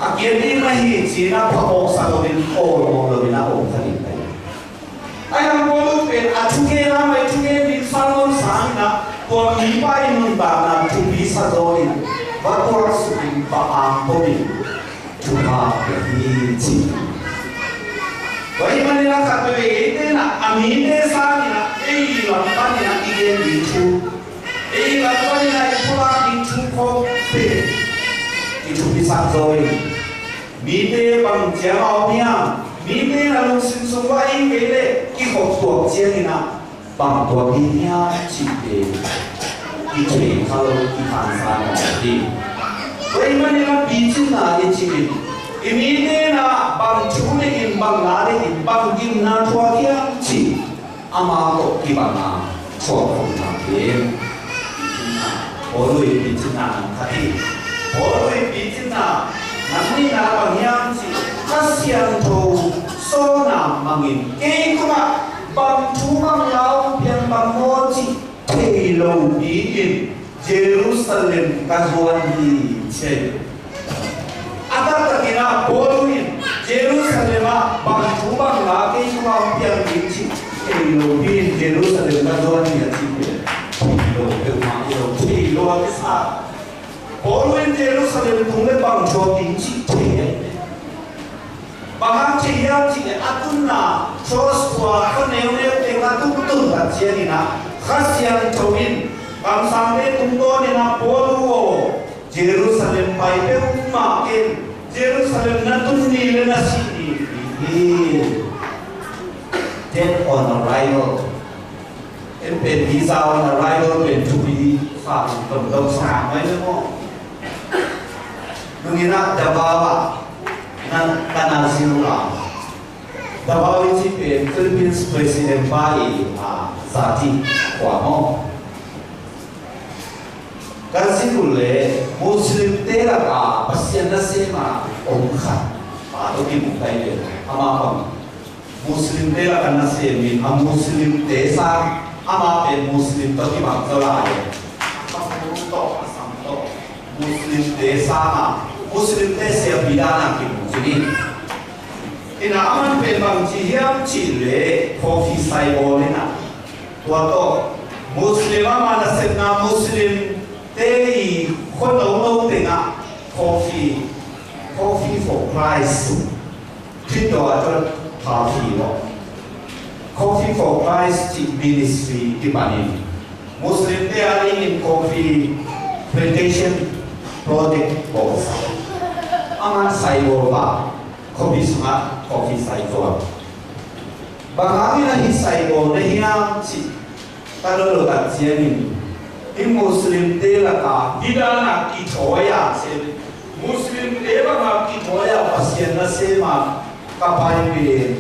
a ke ni ma hi chi na pa o sa lo bin o lo bin na o khalin le ai na mo lu pen a chu ke na mai chu ke bin sa lo sa na ko mi pa I mun ba na chu bi sa do ni ba ko su bin ba am po bin chu ha ke hi chi Wai mani na ka pe ite na amine sa ni na ei la pa ni na ige ni chu ei la pa ni na pula ni chu ko pe ki chu bi sa zoi mi te bang jia ao mia mi te na lu sin so wa in ke le ki ho tuo jia ni na bang tuo ni nia chi pe ki che ka lo ki kan sa na di Wai mani na bi chin na ni chi imite na bang chune in bang lari in bang gim na chua kiang chi ama to ki bang na chua khom na ke orui bichina khati orui bichina namni na bang yang chi kasiang to so na mangin ke kuma bang chu bang lao pian bang mo chi thei lo bi in Jerusalem kazuan hi che Ada takina boluin Jerusalem bang chubang la ke chuma pian binchi lo bin Jerusalem ka doan ya chi lo ke ma lo chi lo ke sa boluin Jerusalem tungle bang cho binchi che bang chi ya chi atunna Joshua ko ne te ka tu ta che ni na khasian towin bang sambe tum do ni na bolu Jerusalem pai pe umma ke Jerusalem na tunni le na sini death on arrival en pen visa on arrival pen to be fa tom tom sa mai le mo nungina dabawa na kanal sinula dabawa chi pen Philippines president pai sati kwa mo Kasi kule Muslim tera ka pasyan na sema omkha pato ki mukai le ama pam Muslim tera ka na semi am Muslim tesa ama pe Muslim to ki bang sala le kamu to asam to Muslim tesa na Muslim tesa bidana ki mujini ina aman pe bang chi hiam chi le coffee sai bole na to to Muslim ama na sena Muslim Theyคนเราเป็นอะ coffee for Christ คิดตัวจะพาทีหรอ coffee for Christ ที่ ministry ที่บ้านนี้ Muslim ได้อะไรใน coffee plantation project บอกสักอามันใส่บัวบ้า coffee สมัคร coffee ใส่ตัวบางครั้งนี่ที่ใส่บัวในที่นั่นสิถ้าเราตัดเสียนี่in Muslim tela ka bidana ki thoya se Muslim eva ma ki thoya pasien na se ma ka pai be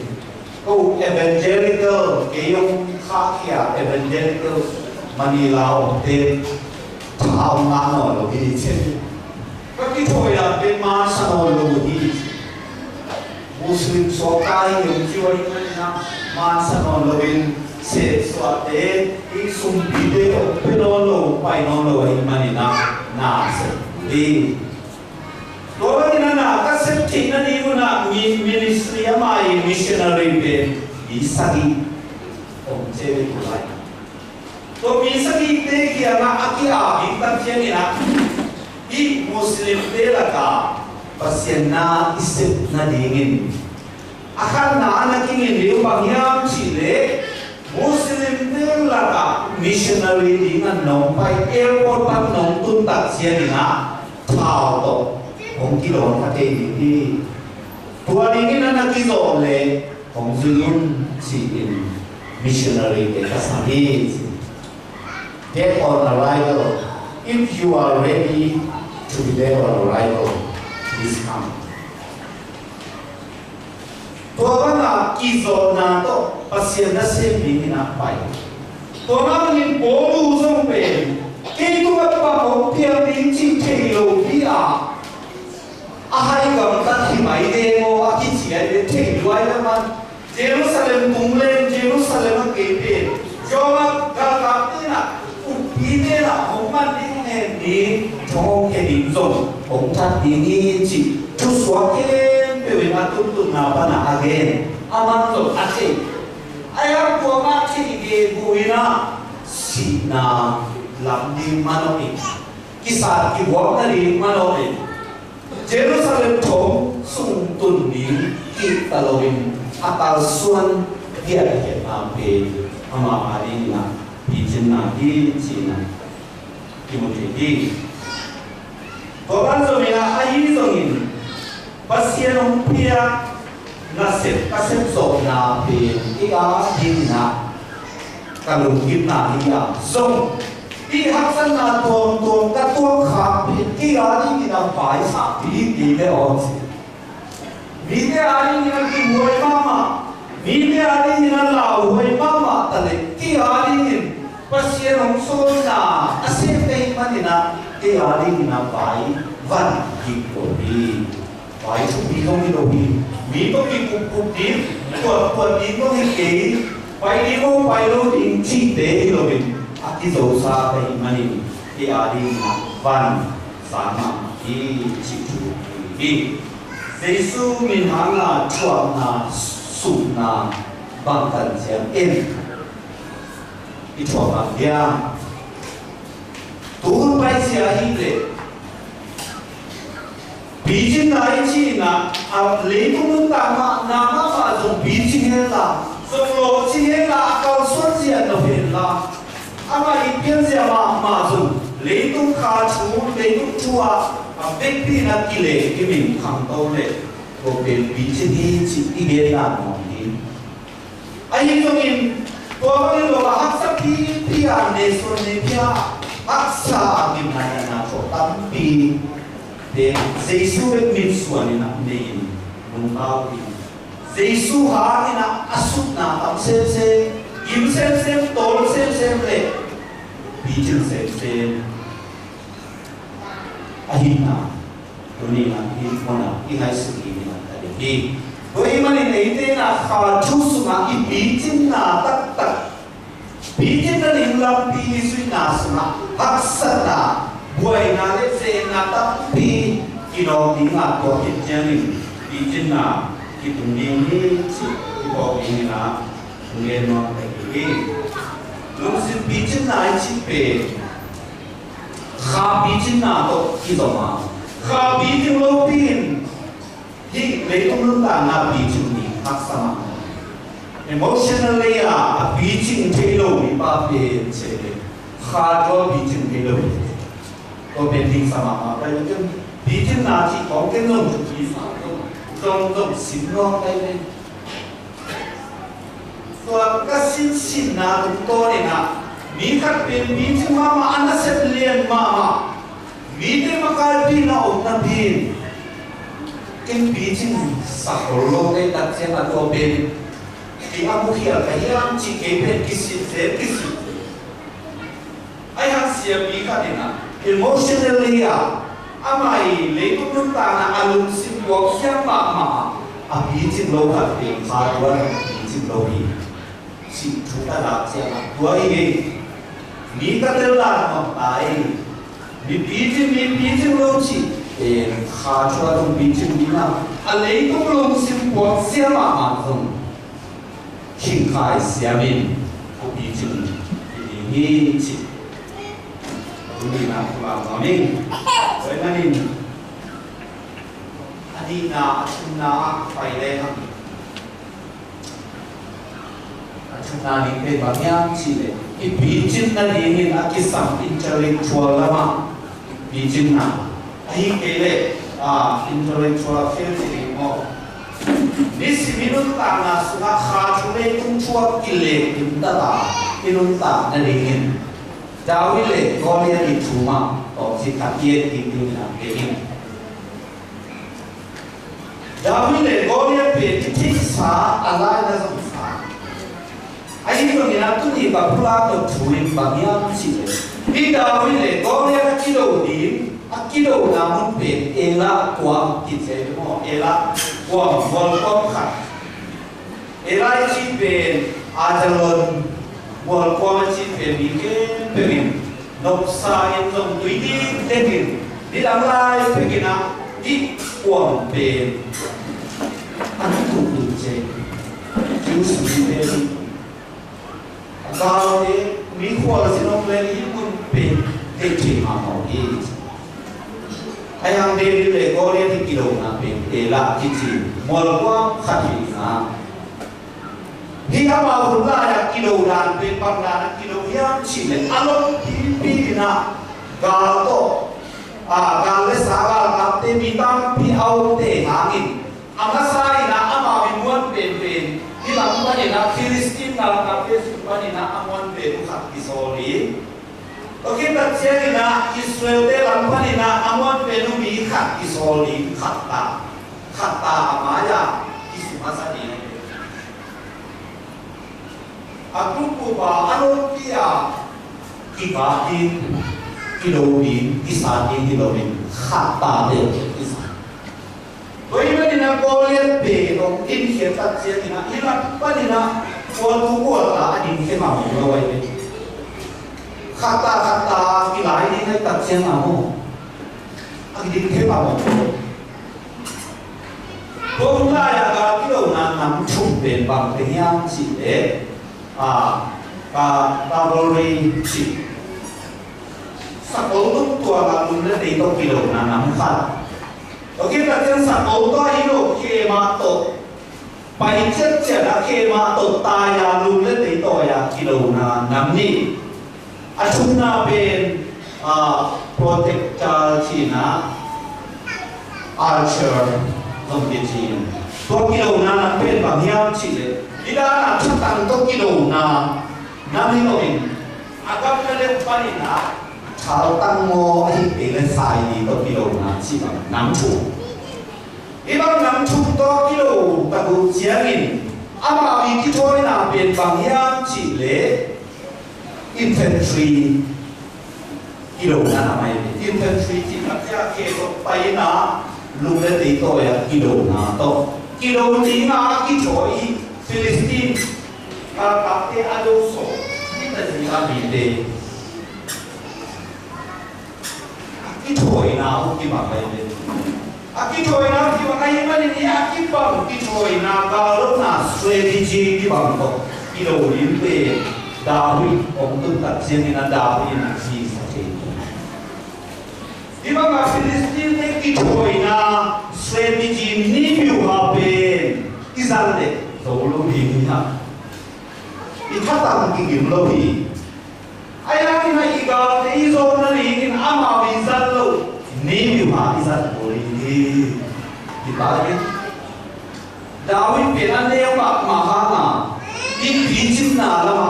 ko evangelical ke yong kha kya evangelical Manila te thao na no lo bi che ka ki thoya be ma sa no lo bi Muslim so kai yong chi wa na ma sa no lo bin se suate i sum video pedolo pai no lo ai manina na se di lo ni na ka se ti na ni na ministry amai missionary pe isagi om che ko lai to isagi te ki ana akia in ta chen na i muslim te la ka pasien na isip na dingin akan na anaking hindi pangyam chile Muslim din laka missionary din ang nompay airport pag nong tuntak siya din na tao to kung kilon kate hindi tuwalingin na nakito le kung zuyun si missionary din kasabi dead on arrival if you are ready to be dead on arrival please come Tuwa na kizo na to pasien na sembi na pai. Tuwa na bolu zong pe. Kaya tuwa pa ko pia din chi telo pia. Ahai gam ta himai de mo aki chi ai de telo ai man. Jerusalem kumlen Jerusalem ke pe. Joma ga ga na upi de na homman ding ne ni thong ke din zong. Ông ta đi đi chi tu suak ke Vì mà tụt nào bạn nào again, aman tụt ati, ai học qua mà chỉ cái bùi na, xí na làm đi manopi, kisah kibuat dari manopi, Jerusalem thom sung tun ni kita lawin atal suan dia ke ampe, ama hari na, izin na di Cina, Timothy. Orang semua ayi zongin. Pasien umpia nasib kasep so na pe ia din na kalung gip na ia zong i haksan na tuong ka tuong khap ia din na pai sa pi di le on mi de ari ni na ki hoi mama mi de ari ni na lau hoi mama tale ki ari ni pasien ong so na asep pe manina ki ari ni na pai van ki ko di Phải không đi không đi đâu đi, Mỹ có đi cục đi, quật đi có đi kỹ, phải đi không phải đâu đi chi tế rồi mình, cái dầu xa thì mà đi đi văn sáng mà đi chịu chủ đi, Giêsu mình hàng là chọn là sụn là bằng thần xem em, đi chọn bằng dia, tu bay xe đi đấy. Bijin na ichi na leitung tama nama ma zong bijin hela zong lo chi hela kau suan jian lo hela ama ipian sia ma zong leitung kha chu leitung chua bek pi na kile kimin khang tau le ko ben bijin hi chi ti ge na mo ni ai zong in to ba le lo hak sa pi an ne so ne pia hak sa min na cho tam pi để Giêsu biết mình suy nghĩ nặng nề nung cao đi Giêsu há đi nặng asut na tam xem kim xem tol xem lệ bị chân xem ahina tuni na hin mona ingai sugi na tadi di doi mani nei te na kha chu su na i bị chân na tak bị chân na ling lam pi suy na sma hak sa na buai na le se na ta pi kino di nga to hit jani di jin na ki tung ni ni chi ki bo ni na nge no ta ki lung sin pi jin na chi pe kha pi jin na to ki do ma kha pi jin lo pin hi le tung lung ta na pi jin ni hak sama emotionally a pi jin te lo mi pa pe che kha do pi jin te lo có bên tình sama mà bây giờ bị chân nào chỉ có cái lồng chỉ rong xin ngon đây đây rồi cái xin nào cũng to này nè mi khát bên mi chân mà anh đã xếp liền mà mi thế mà cái pin nó ổn na pin cái bị chân sạc lô đây đặt trên là có bên thì anh muốn hiểu cái gì chỉ cái bên cái xin ai hàng xia mi khát này nè emotionally amai leitung nung ta na alung sim wok siam ma a bi chin lo khat pe kha wa bi chin lo hi chỉ chúng ta làm xem là tuổi gì mỹ các tên là mà tại mỹ bí chứ lâu chỉ để khá cho đồng bí chứ mỹ nào anh lấy cũng lâu xin quạt xem mà không kinh khai xem mình cũng bí chứ ini chỉ ini là làm mình vậy nên Adina Achuna phải lên Achuna ni cái bằng nhang chỉ để cái bí chính là gì nên cái sản intellectual lắm bí chính là ai cái này intellectual field thì mo ní minun ta na suha khá chú lệ tung chua cái lệ chúng ta minun ta là gì nên giáo viên lệ có liên hệ chủ mà ở trên các kia thì như là cái gì giáo viên lệ có liên hệ thích xá Allah là giống xá ai đi vào nhà tu thì bà pula tập chú ý bằng nhau chỉ để đi giáo viên lệ có liên hệ cái đầu điểm cái đầu là muốn về ela quang thì sẽ đúng không ela quang quang khát ela chỉ về ajalon quang quang chỉ về bị cái mình nộp sai trong túi đi lên đi làm lại cái nào đi quang về anh cũng được chơi chú sĩ về cao thì mình qua xin ông lên cũng về để chỉ mà học đi ai hàng đêm đi lễ có liên thì kilo na về để làm cái gì mua qua khát gì à khi các bạn cũng là kilo đàn về bằng là kilo hiếm chỉ là alo pi na gạo to gạo lấy sa gạo gạo tê bị tăng bị ao tê hangin ang sai na ama bị muốn về đi làm cái này là Philistine là cái cái này là amuan về khát cái soli okay, but siya na Israel de lang pa ni na amon penumi khat isoli khatta amaya isumasa ni aku ba ano pia kiba din kilobin isatin kilobin khatta de isa toy ba ni na kolet pe no tin siya tat siya ni na ilang pa ni na ko ta adin ke ma mo wai ni khata cái lái đi ngay tập xem nào không anh đi thế bảo tôi là cái đầu là nắm chụp về bằng cái nhang chỉ để cavalry chỉ sạc ấu lúc tua là luôn lên đây tôi cái đầu là nắm khăn ok là trên sạc ấu tôi ý đồ khi mà tổ bài chất trẻ là khi mà tổ tài là luôn lên đây tôi là cái đầu là nắm đi Achuna ben protector China archer không biết gì tôi kilo na bên bằng nhau chỉ để đi ra là chúng ta tôi kilo na năm mươi nghìn agam na lên pani na chào tăng mô ai để lên sai đi tôi kilo na chỉ bằng năm chục đi bằng năm chục tôi kilo ta cũng chia nghìn ama vì cái thôi na bên bằng nhau chỉ để infantry kilo na mai infantry chỉ là cái cái bay na lúc đấy thì tôi kilo na to kilo thì na cái chỗ Philistine các cái adoso cái gì là bị đề cái chỗ nào cái mà bay đề cái chỗ nào cái mà cái mà đi cái bằng cái chỗ nào cả lúc nào strategy cái bằng to kilo liên về David ông tu tập riêng nên David là gì vậy? Đi bằng cái Philistine cái thôi na strategy ni biểu hợp bên Israel rồi luôn đi nha. Ít phát tăng cái kiểm lâu đi. Ai làm cái này cái cái Israel nó đi cái ama Israel lâu ni biểu hợp Israel rồi đi. Đi bao nhiêu? David bên anh leo bạc mà hả? Đi bị chim nào là mà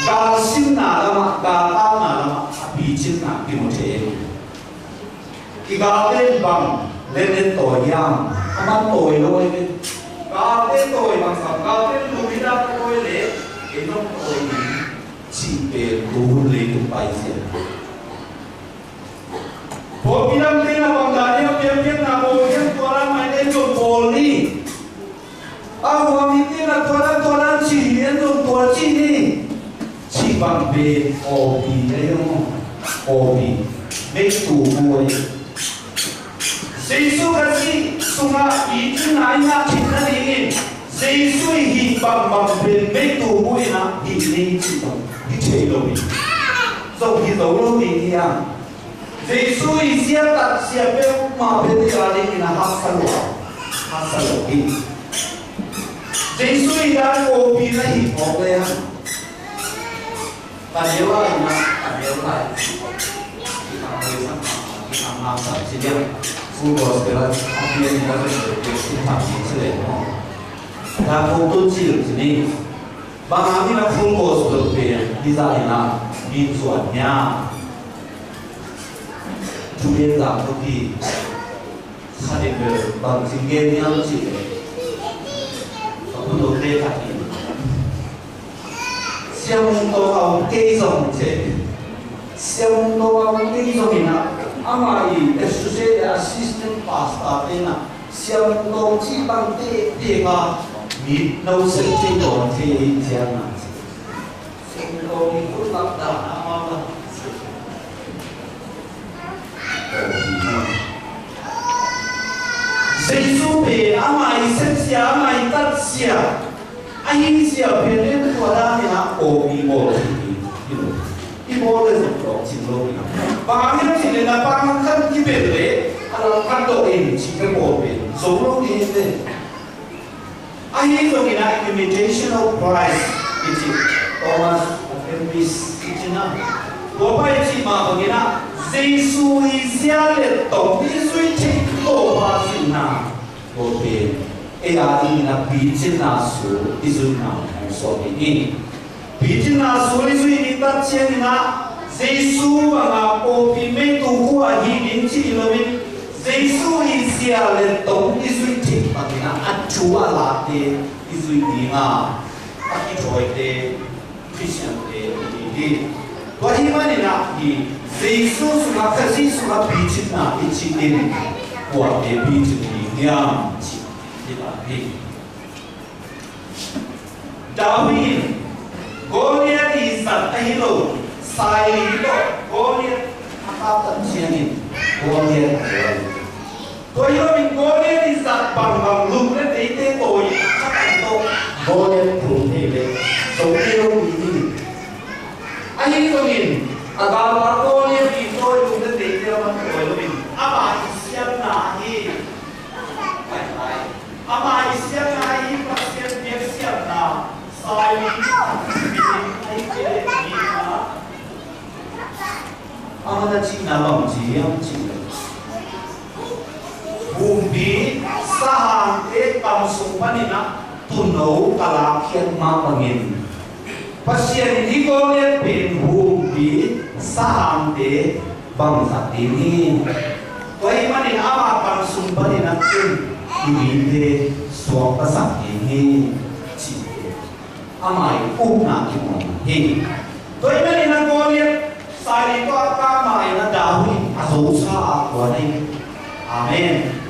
gà xin nà lắm, gà tao nà lắm, bị chín nà cái một thế. Cái gà lên bằng lên tội giang, ăn tội lôi lên. Gà lên tội bằng sập, gà lên lùi ra tội lệ, cái nông tội chỉ về đủ lấy đủ bài diện. Bộ kỹ năng tên là bằng đá nhé, kiếm kiếm là bộ kiếm tua ra mày lên dùng bồ đi. Hoàng tên là tua ra chỉ đến dùng tua chi bằng về ổ bì đấy không ổ bì mấy tù mùi Giêsu cái gì sung á ý chứ nãy nhá thì nó đi Giêsu hi bằng về mấy tù mùi na hi đi chỉ bằng hi chơi đâu đi dầu hi dầu đâu đi à Giêsu hi xiết đặt xiết béo mà bên kia đi là hát salo đi Giêsu hi đã ổ bì na hi ổ bê ha và nếu lại thì làm làm sao chỉ biết full course cái là học viên có thể được sinh hoạt chính sự ta không tôn chỉ được gì đi bằng hàng thì là full course được về đi ra thì là đi chuẩn nhà chủ biên giảng có thì xác định được bằng sinh viên nhau chỉ có một đồ tê thật xem tôi ông cây dòng chế xem tôi ông cây dòng này nè ama i associate assistant pastor thế nè xem tôi chỉ bằng tê nga mi nấu sinh trên đồ thế thế nè xem tôi cũng lắp đặt ama mà Giêsu về ama i xem xia ama i tắt xia anh xia về đến qua đó thì nó ổ bị mồ thì mồ là rất rõ chính luôn và cái đó chỉ là bằng thân cái bể đấy là căn độ in chỉ cái mồ bể giống luôn đi thế anh rồi cái này imitation of Christ cái gì Thomas Aquinas cái gì nào có phải chỉ mà cái nào Giêsu Israel tổng đi suy chế tổ ba gì nào có thể AI na bijin na su isu na so ini bijin na su isu ini ta chen na Giêsu nga o pi me tu ko a hi din chi lo min Giêsu hi sia le tong isu chi pa na achu ala te isu ni nga a ki thoi te Christian te ni to hi ma ni na hi Giêsu su nga kasi su nga bijin na ichi ni ko a te bijin ni nyam chi David, Goliath is a hero. Sai lo Goliath apa terjadi? Goliath. Goliath is a bang lung le te toi. Goliath tu ni le. So hero ni. Ai tu ni? Agama Goliath ni toi lung le te man toi lo ni. Apa siap na hi? Ama isian na i pasien dia siap na sai ai ke ni na ama na chi na bang chi yang chi bumbi sahang te tam sung panina tuno kala khian ma pangin pasien ni ko le pen bumbi sahang te bang sa ti ni toy manin ama tam sung panina ini suap pasang ini ci amai na kimon ini toy mani na Goliath sari ko ka mai na dawi aso sa ako nei amen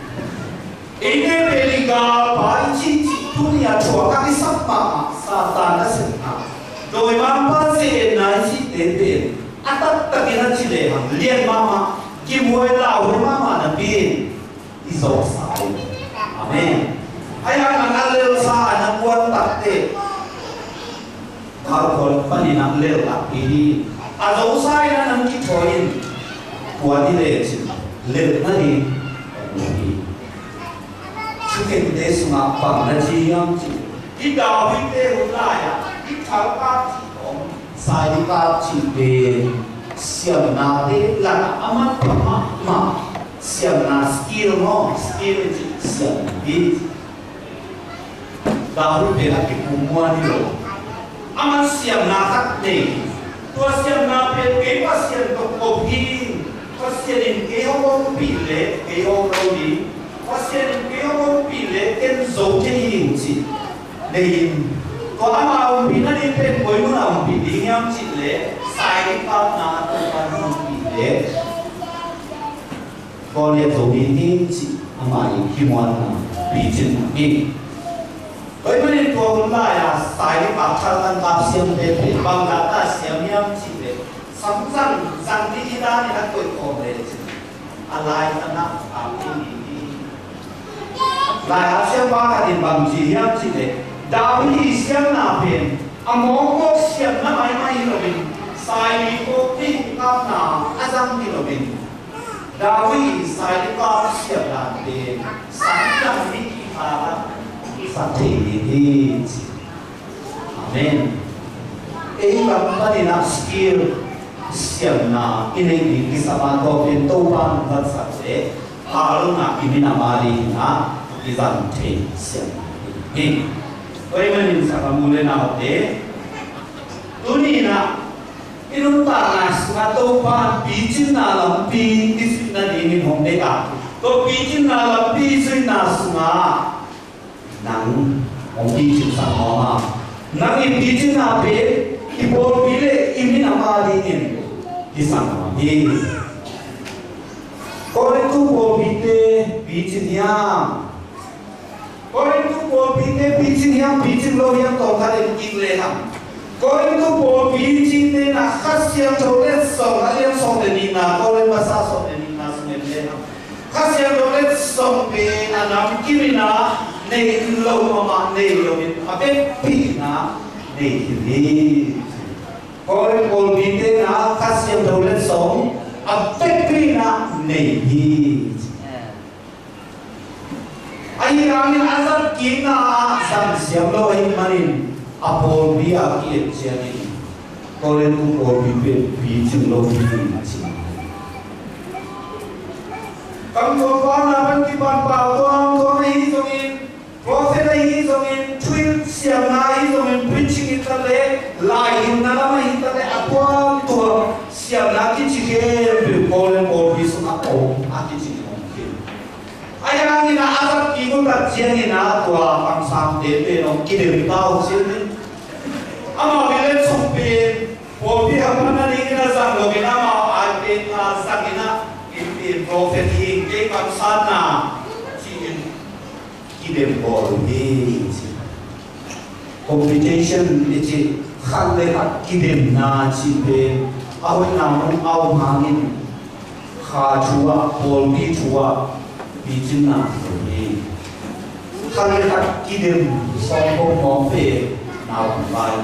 ini beliga pai ci dunia chua ka ki sappa satan na sinha doi mampa se na ci tebe atat takina ci le hang lien mama ki muai lau mama na bin iso sai Amen. Ayah nak alil sah nak buat takte. Kalau pani nak alil tak ini, ada usaha yang nak kita buat ini lil nani. Cukai kita semua pangkaji yang kita kita ulaya kita kau saya kaji siap nanti lah amat amat siap nas skill mo skill siap di dahu bela ke kumua ni lo aman siap nakat ni tua siap napet ke pasien to kopi pasien ke ho pile ke ho rodi pasien ke ho pile ken zo ke yin chi nei to ama pina ni pen koi nu na pi ding yam chi le sai ka na to kan pile Goliath zo ni ni chi amai kimon na bijin ni toy mani to to la ya sai ba thal an ba siam de pe bang la ta siam yam chi de sam sang ti da ni na ko ko le chi alai ta na a ni lai a siam ba ka din bang chi yam chi de da wi siam na pen a mo ko siam na mai lo bin sai mi ko ti ka na a sang ti lo bin da wi sai ka siam na de sang jang ni ki pa phát triển đi, amen. Ấy là vấn đề là skill, skill na ini di sama to pintuan dan sakse, kalau na ini nama di na izan te skill. Ini, kau ini sama mulai na hote, tuni na inun tanas na to pan bijin na lampi isi na dingin homde ka, to bijin na lampi isi na sunga. Nang ông đi chịu sang họ nang im đi chịu nào về ipo bile imi nama đi nhìn đi sang họ đi có đến tu bộ bite bị chịu nhang có đến tu bộ bite bị chịu nhang bị chịu lo nhang tổng thay đến kinh lệ ham có đến tu bộ bị chịu nên là khát xiang cho lên sòng là lên sòng để nhìn na có lên basa sòng để nhìn na sòng để lệ ham khát xiang cho lên sòng về là nằm kim na này lâu mà này lâu mình à bên phi na này thì coi còn bị thế na phát sinh đầu lên sống à bên phi na này thì ai làm nên azat kín na sang xem lâu anh manin à bồn bị à kiệt chuyện này coi cũng bồn bị chừng lâu bị mà chỉ cầm con là bên kia bàn bảo con này rồi Prophet ay zongin twin siam na ay zongin preaching itale lain na naman itale apwa to siam na kichike polen or bisu na o akichike mungkin ay ang ina asap kiko tatsiyan ina to ang sam de pe no kidem tao sin ama bilen sumpe popi hamana ni ina sang lo ina ma ate na sakina in prophet hi ke kam sana kidem bol ni competition ni khăn le hat kidem na chi pe aw na mon aw hangin kha chua bol bi chua bi chin na ni khăn le hat kidem song ko mo pe na bai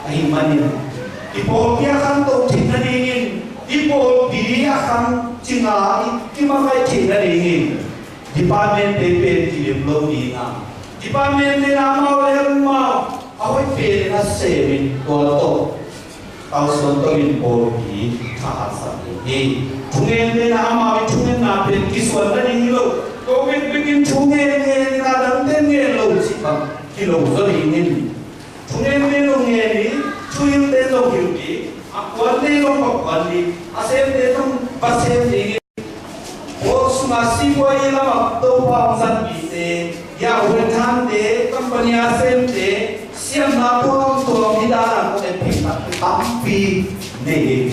ai manin ipol pia khăn to thin na ni ipol bi khăn chinga ki ma kai thin na ni department de pe ki lo ni na department de na ma le ma awai pe na se min to to tao son to in por ki tha sa ni thungen de na ma bi thungen na pe ki son na ni lo to ben begin thungen ne na dam den ne lo chi ba ki lo zo ni ni thungen de lo ne ni thuil de lo ki ni a kwan de lo pa kwan ni a sem de tong pa sem ni masih boleh lama tu bangsa kita, ya orang de, company asem de, siapa nak tuang hidangan kau epika, tapi ni,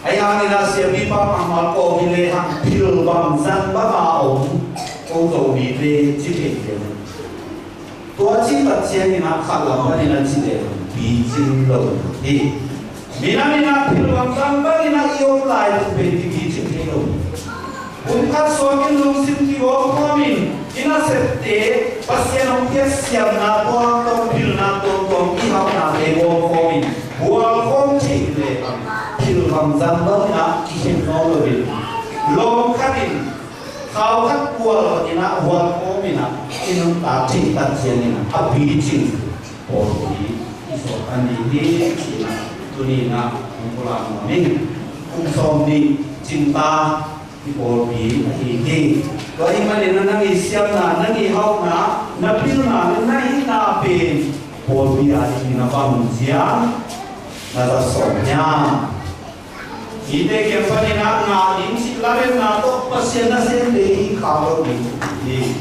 ayah ni lah siapa papa amal kau pilih hang pil bangsa bapa kau tahu ni de cipet. Tua cipet siapa ni nak kalau apa ni nak cipet, bijin lo, mina pil bangsa bapa ni nak iom lain tu bijin cipet lo. Unkat soakin lungsim ki wo komin ina sette pasien on siam na ko to pil na to ki ha na le wo komin wo kom chi le pil bang zam ba na ki hen no lo bil lo khatin khao khat kual ina wo komina inun ta chi ta chen ina a bi chi por bi iso ani ni tuni na pula min kum som ni cinta Ipol bi higi, kau iman ina nangi siam na nangi hau na napil na nangi na pe, pol bi ari na pamujia, na tasomnya. Ide kempan ina ngalim si laben na to pasien na sen dei kalau ni.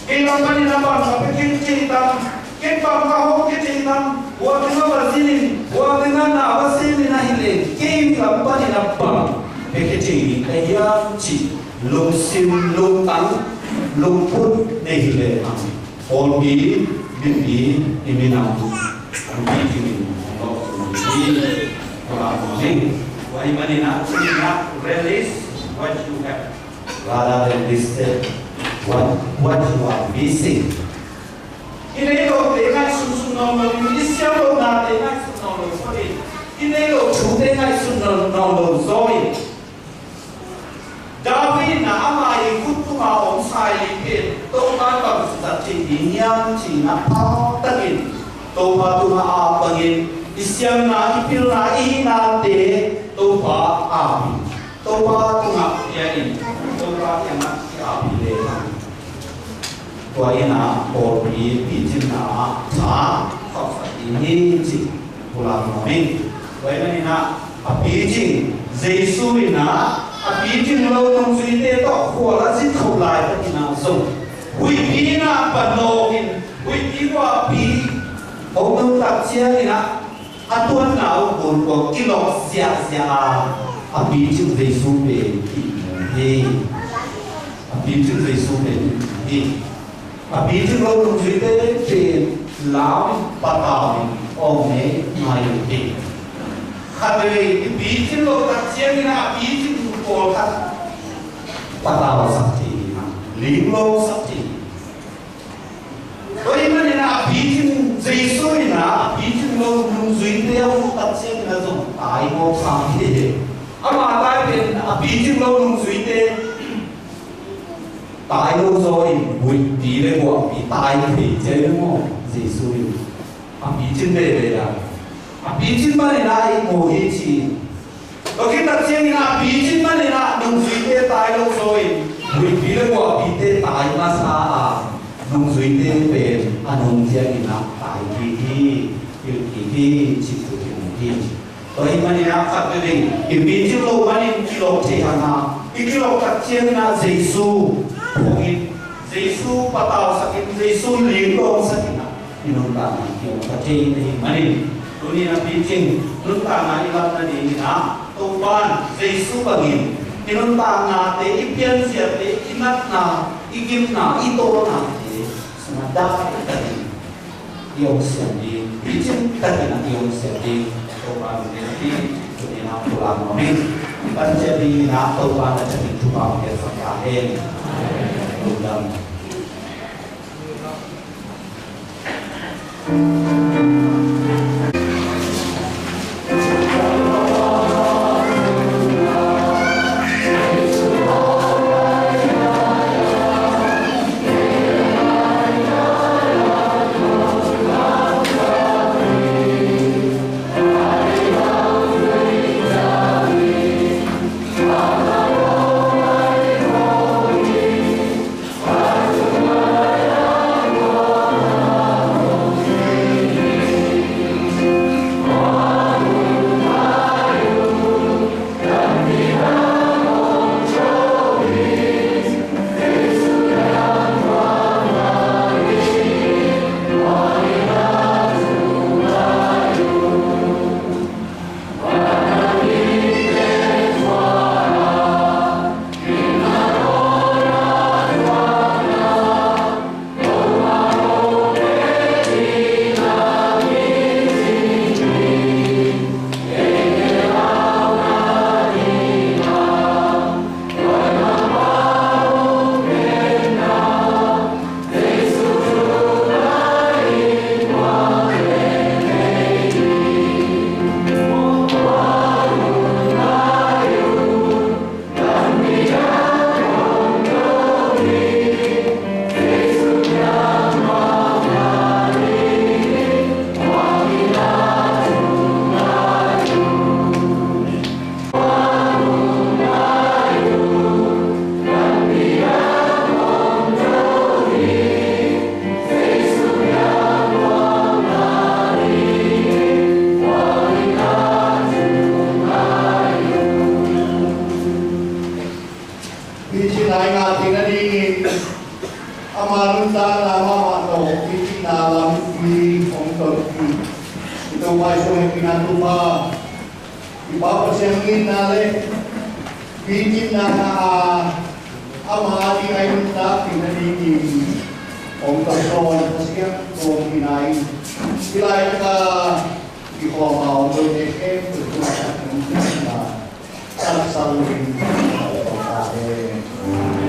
Kempan ina bang sampai kecitam, kempan kau kecitam, buat dengan bersinin, buat dengan apa sih ina hilen, kempan ina bang. Ekeci kaya ci lung sim lung tang lung put dehile am. Olbi iminam bikin why manina release what you have rather than list what you are missing. Ini lo dengan susun nomor ini siapa nak dengan susun nomor sorry. Ini lo cu dengan susun nomor sorry. David na amai kutuma om sai ke to ban bang sa ti dinyam chi na pa takin to pa tu ma a bangin isyam na ipil na I na te to pa a to pa tu ma ya in to pa ya na ya bi le na to ai na o bi chin na cha khao sa ti ni chi pula no min wai na na a bi chin Giêsu na a bi chin lo tong sui te to khua la sit khau lai ta na so hui bi na pa no in hui bi wa bi o nong tak chia ni na a tuan na o bon ko kilo sia sia a bi chin Giêsu be ki he a bi chin Giêsu be ki a bi chin lo tong sui te te lao pa ta o me mai ti Hari bikin lo kacang ni na bikin pukul kan patah sakti, limo sakti. Kau ini na bikin Yesus ni na bikin lo nungguin dia kacang ni na tu tai mo sakti. Ama tai ben bikin lo nungguin dia tai lo soi buat dia buat tai kerja mo Yesus ni. Bikin dia dah. Bikin mana nak mohon ci, okey tak siang ni nak bikin mana nak nungguin tay lo soi, bila gua bikin tay masa nungguin pen, anong siang ni nak tay kiki cipu kiki. Tapi mana nak kat ni, bikin lo mana kilo cehana, kilo tak siang nak Yesus, mungkin Yesus patah sakit, Yesus lingkong sakit nak, minum tak kilo tak cehini mana. Dunia bikin luntang ilam na di na tuban Yesus bangin iluntang na te ipian siya te inat na igim na ito na te sumadak tadi yung siya di bikin tadi na yung siya di tuban di dunia pulang nomin kan jadi na tuban na jadi tuban ke sakahen udang Ipapasangin natin bikin na ang mga ating ayun sa pinaniging o kason kasi kung inain. Ilain ka ihomao doon eh berkuasa ng na salah-salah pagkain.